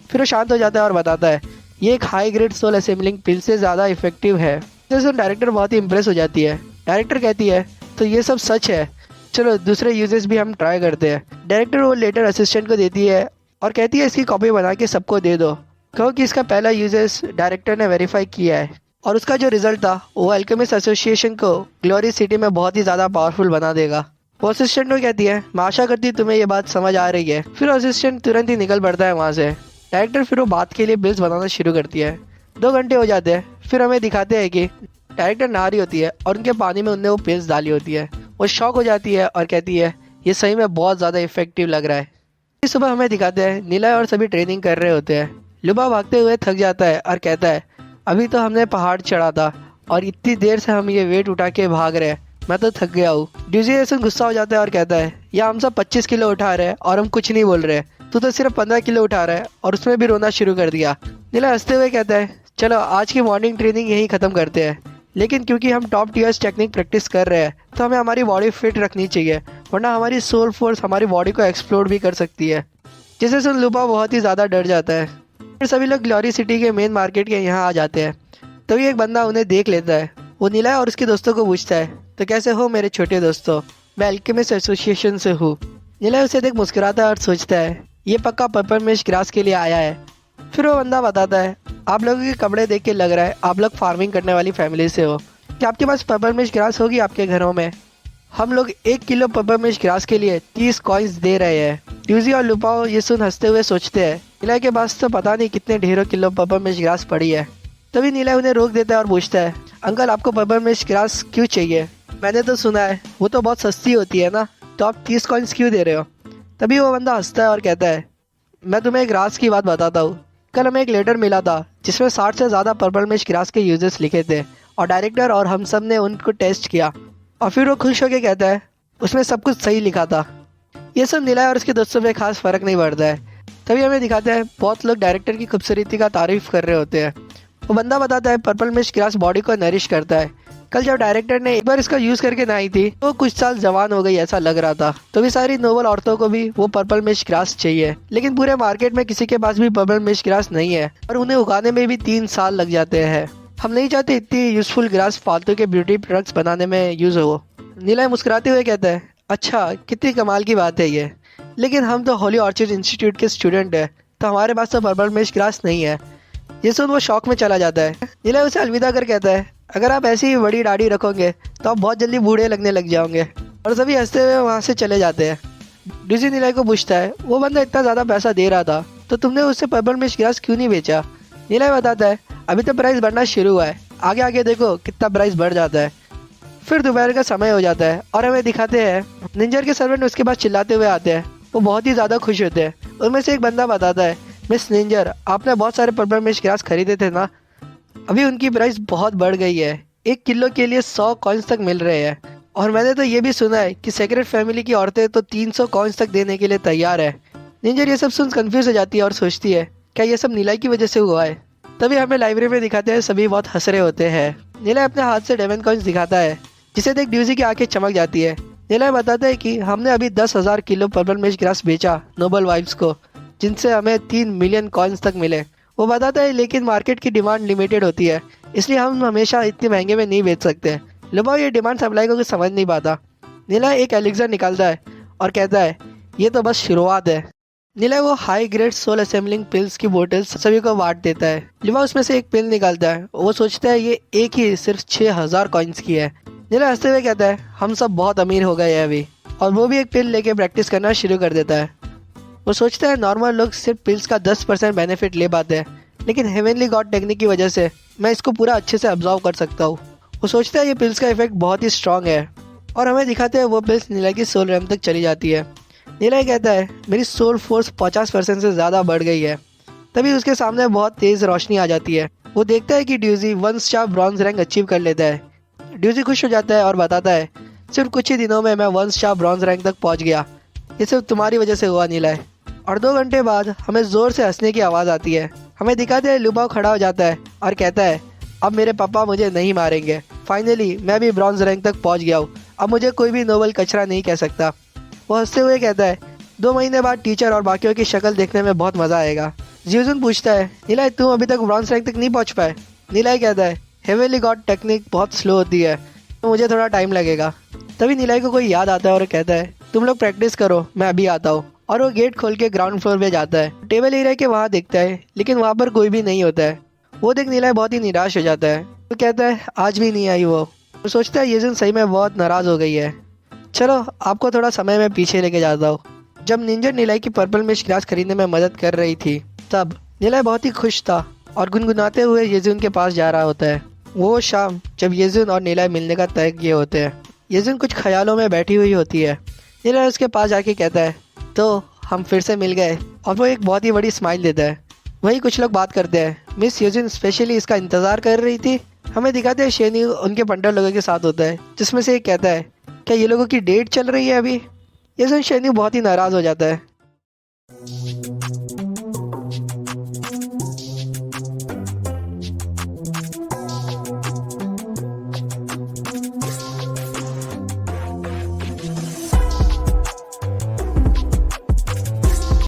फिर वो शांत हो जाता है और बताता है ये एक हाई ग्रेड सोल असेंबलिंग पिल से ज़्यादा इफेक्टिव है। जैसे डायरेक्टर बहुत ही इंप्रेस हो जाती है। डायरेक्टर कहती है तो ये सब सच है, चलो दूसरे यूजेस भी हम ट्राई करते हैं। डायरेक्टर वो लेटर असिस्टेंट को देती है और कहती है इसकी कॉपी बना के सबको दे दो, कहो कि इसका पहला यूजेस डायरेक्टर ने वेरीफाई किया है और उसका जो रिजल्ट था वो अल्केमिस्ट एसोसिएशन को ग्लोरी सिटी में बहुत ही ज़्यादा पावरफुल बना देगा। वो असिस्टेंट को कहती है मैं आशा करती तुम्हें ये बात समझ आ रही है। फिर असिस्टेंट तुरंत ही निकल पड़ता है वहाँ से। डायरेक्टर फिर वो बात के लिए बिल्स बनाना शुरू करती है। 2 घंटे हो जाते हैं। फिर हमें दिखाते हैं कि डायरेक्टर नहा रही होती है और उनके पानी में उनने वो पिल्स डाली होती है। वो शॉक हो जाती है और कहती है ये सही में बहुत ज़्यादा इफेक्टिव लग रहा है। इस सुबह हमें दिखाते हैं नीला और सभी ट्रेनिंग कर रहे होते हैं। लुबा भागते हुए थक जाता है और कहता है अभी तो हमने पहाड़ चढ़ा था और इतनी देर से हम ये वेट उठा के भाग रहे हैं, मैं तो थक गया हूँ। ड्यूजी गुस्सा हो जाता है और कहता है या हम सब 25 किलो उठा रहे हैं और हम कुछ नहीं बोल रहे, तू तो सिर्फ 15 किलो उठा रहा है और उसमें भी रोना शुरू कर दिया। नीला हंसते हुए कहता है चलो आज की मॉर्निंग ट्रेनिंग यहीं ख़त्म करते हैं, लेकिन क्योंकि हम टॉप टीयर्स टेक्निक प्रैक्टिस कर रहे हैं तो हमें हमारी बॉडी फिट रखनी चाहिए, वरना हमारी सोल फोर्स हमारी बॉडी को एक्सप्लोड भी कर सकती है। जिसे सुन लुबा बहुत ही ज़्यादा डर जाता है। फिर सभी लोग ग्लोरी सिटी के मेन मार्केट के यहाँ आ जाते हैं। तभी एक बंदा उन्हें देख लेता है। वो नीला और उसके दोस्तों को पूछता है तो कैसे हो मेरे छोटे दोस्तों, मैं अल्केमिस्ट एसोसिएशन से हूँ। नीला उसे देख मुस्कुराता है और सोचता है ये पक्का पेपरमिंट ग्रास के लिए आया है। फिर वो बंदा बताता है आप लोगों के कपड़े देख के लग रहा है आप लोग फार्मिंग करने वाली फैमिली से हो, क्या आपके पास पेपरमिंट ग्रास होगी आपके घरों में? हम लोग 1 किलो पेपरमिंट ग्रास के लिए 30 कॉइन्स दे रहे हैं। ड्यूजी और लुपाओ ये सुन हंसते हुए सोचते हैं नीला के पास तो पता नहीं कितने ढेरों किलो पेपरमिंट ग्रास पड़ी है। तभी नीला उन्हें रोक देता है और पूछता है अंकल आपको पेपरमिंट ग्रास क्यों चाहिए? मैंने तो सुना है वो तो बहुत सस्ती होती है ना, तो आप 30 कॉइन्स क्यों दे रहे हो? तभी वो बंदा हंसता है और कहता है मैं तुम्हें एक राज की बात बताता हूँ। कल हमें एक लेटर मिला था जिसमें 60 से ज़्यादा पेपरमिंट ग्रास के यूजर्स लिखे थे और डायरेक्टर और हम सब ने उनको टेस्ट किया और फिर वो खुश होकर कहता है उसमें सब कुछ सही लिखा था। ये सब नीला और उसके दोस्तों में खास फ़र्क नहीं पड़ता है। तभी हमें दिखाता है बहुत लोग डायरेक्टर की खूबसूरती का तारीफ कर रहे होते हैं। वो बंदा बताता है पर्पल मिस्ट ग्रास बॉडी को नरिश करता है। कल जब डायरेक्टर ने एक बार इसका यूज़ करके नहाई थी तो कुछ साल जवान हो गई ऐसा लग रहा था। तो भी सारी नोबल औरतों को भी वो पर्पल मिस्ट ग्रास चाहिए, लेकिन पूरे मार्केट में किसी के पास भी पर्पल मिस्ट ग्रास नहीं है और उन्हें उगाने में भी 3 साल लग जाते हैं। हम नहीं चाहते इतनी यूजफुल ग्रास फालतू के ब्यूटी प्रोडक्ट्स बनाने में यूज़ हो। नीला मुस्कुराते हुए कहता है अच्छा कितनी कमाल की बात है ये, लेकिन हम तो होली ऑर्चिड इंस्टीट्यूट के स्टूडेंट हैं तो हमारे पास तो पर्पल मिस्ट ग्रास नहीं है। ये सुन वो शौक में चला जाता है। नीला उसे अलविदा कर कहता है अगर आप ऐसी ही बड़ी दाढ़ी रखोगे तो आप बहुत जल्दी बूढ़े लगने लग जाओगे, और सभी हंसते हुए वहाँ से चले जाते हैं। ड्यूजी नीला को पूछता है वो बंदा इतना ज़्यादा पैसा दे रहा था तो तुमने उससे पर्पल मिस्ट ग्रास क्यों नहीं बेचा? नीला बताता है अभी तो प्राइस बढ़ना शुरू हुआ है, आगे आगे देखो कितना प्राइस बढ़ जाता है। फिर दोपहर का समय हो जाता है और हमें दिखाते हैं निंजर के सर्वेंट उसके पास चिल्लाते हुए आते हैं। वो बहुत ही ज़्यादा खुश होते हैं। उनमें से एक बंदा बताता है मिस निंजर आपने बहुत सारे पर्पल मिस्ट ग्रास खरीदे थे ना, अभी उनकी प्राइस बहुत बढ़ गई है, 1 किलो के लिए 100 कॉइन्स तक मिल रहे हैं। और मैंने तो ये भी सुना है कि सेक्रेट फैमिली की औरतें तो 300 कॉइन्स तक देने के लिए तैयार है। निंजर ये सब सुन कंफ्यूज हो जाती है और सोचती है क्या ये सब नीला की वजह से हुआ है। तभी हमें लाइब्रेरी में दिखाते हैं सभी बहुत हंस रहे होते हैं। नीला अपने हाथ से डेमन कॉइन्स दिखाता है जिसे देख ड्यूजी की आंखें चमक जाती है। नीला बताता है कि हमने अभी 10,000 किलो पर्पल मिस्ट ग्रास बेचा नोबल वाइफ्स को, जिनसे हमें 3 मिलियन कॉइन्स तक मिले। वो बताता है लेकिन मार्केट की डिमांड लिमिटेड होती है, इसलिए हम हमेशा इतने महंगे में नहीं बेच सकते। लुबाओ ये डिमांड सप्लाई को कुछ समझ नहीं पाता। नीलाई एक एलिक्सर निकालता है और कहता है ये तो बस शुरुआत है। नीलाई वो high grade soul assembling pills की बोतल्स सभी को बांट देता है। लुबाओ उसमें से एक पिल निकालता है। वो सोचता है ये एक ही सिर्फ 6000 कॉइन्स की है। नीलाई हंसते हुए कहता है हम सब बहुत अमीर हो गए हैं अभी। और वो भी एक पिल लेके प्रैक्टिस करना शुरू कर देता है। वो सोचता है नॉर्मल लोग सिर्फ पिल्स का 10% बेनिफिट ले पाते हैं, लेकिन हेवनली गॉड टेक्निक की वजह से मैं इसको पूरा अच्छे से ऑब्जर्व कर सकता हूँ। वो सोचता है ये पिल्स का इफेक्ट बहुत ही स्ट्रांग है और हमें दिखाते हैं वो पिल्स नीलाई की सोल रैम तक चली जाती है। नीलाई कहता है मेरी सोल फोर्स 50% से ज़्यादा बढ़ गई है। तभी उसके सामने बहुत तेज़ रोशनी आ जाती है। वो देखता है कि ड्यूजी 1 स्टार ब्रॉन्ज रैंक अचीव कर लेता है। ड्यूजी खुश हो जाता है और बताता है सिर्फ कुछ ही दिनों में मैं 1 स्टार ब्रॉन्ज रैंक तक पहुंच गया। ये सिर्फ तुम्हारी वजह से हुआ नीलाई। और 2 घंटे बाद हमें ज़ोर से हंसने की आवाज़ आती है। हमें दिखाते हैं लुबाओ खड़ा हो जाता है और कहता है अब मेरे पापा मुझे नहीं मारेंगे। फाइनली मैं भी ब्रॉन्ज रैंक तक पहुंच गया हूँ। अब मुझे कोई भी नोबल कचरा नहीं कह सकता। वो हंसते हुए कहता है 2 महीने बाद टीचर और बाकियों की शक्ल देखने में बहुत मज़ा आएगा। जियोजुन पूछता है नीलाई तुम अभी तक ब्रॉन्ज रैंक तक नहीं पहुँच पाए। नीलाई कहता है हेवनली गॉड टेक्निक बहुत स्लो होती है तो मुझे थोड़ा टाइम लगेगा। तभी नीलाई को कोई याद आता है और कहता है तुम लोग प्रैक्टिस करो मैं अभी आता हूँ। और वो गेट खोल के ग्राउंड फ्लोर पे जाता है। टेबल एरिया के वहाँ देखता है लेकिन वहाँ पर कोई भी नहीं होता है। वो देख नीलाई बहुत ही निराश हो जाता है। वो कहता है आज भी नहीं आई वो सोचता है येजुन सही में बहुत नाराज़ हो गई है। चलो आपको थोड़ा समय में पीछे लेके जाता हूँ। जब निंजा नीलाई की पर्पल मिश ग्लास खरीदने में मदद कर रही थी तब नीलाई बहुत ही खुश था और गुनगुनाते हुए येजुन के पास जा रहा होता है। वो शाम जब येजुन और नीलाई मिलने का तय किए होते हैं। येजुन कुछ ख्यालों में बैठी हुई होती है। नीलाई उसके पास जाके कहता है तो हम फिर से मिल गए और वो एक बहुत ही बड़ी स्माइल देता है। वही कुछ लोग बात करते हैं मिस येजुन स्पेशली इसका इंतज़ार कर रही थी। हमें दिखाते हैं शेन्यू उनके पंडर लोगों के साथ होता है जिसमें से एक कहता है क्या ये लोगों की डेट चल रही है अभी। येजुन शेन्यू बहुत ही नाराज़ हो जाता है।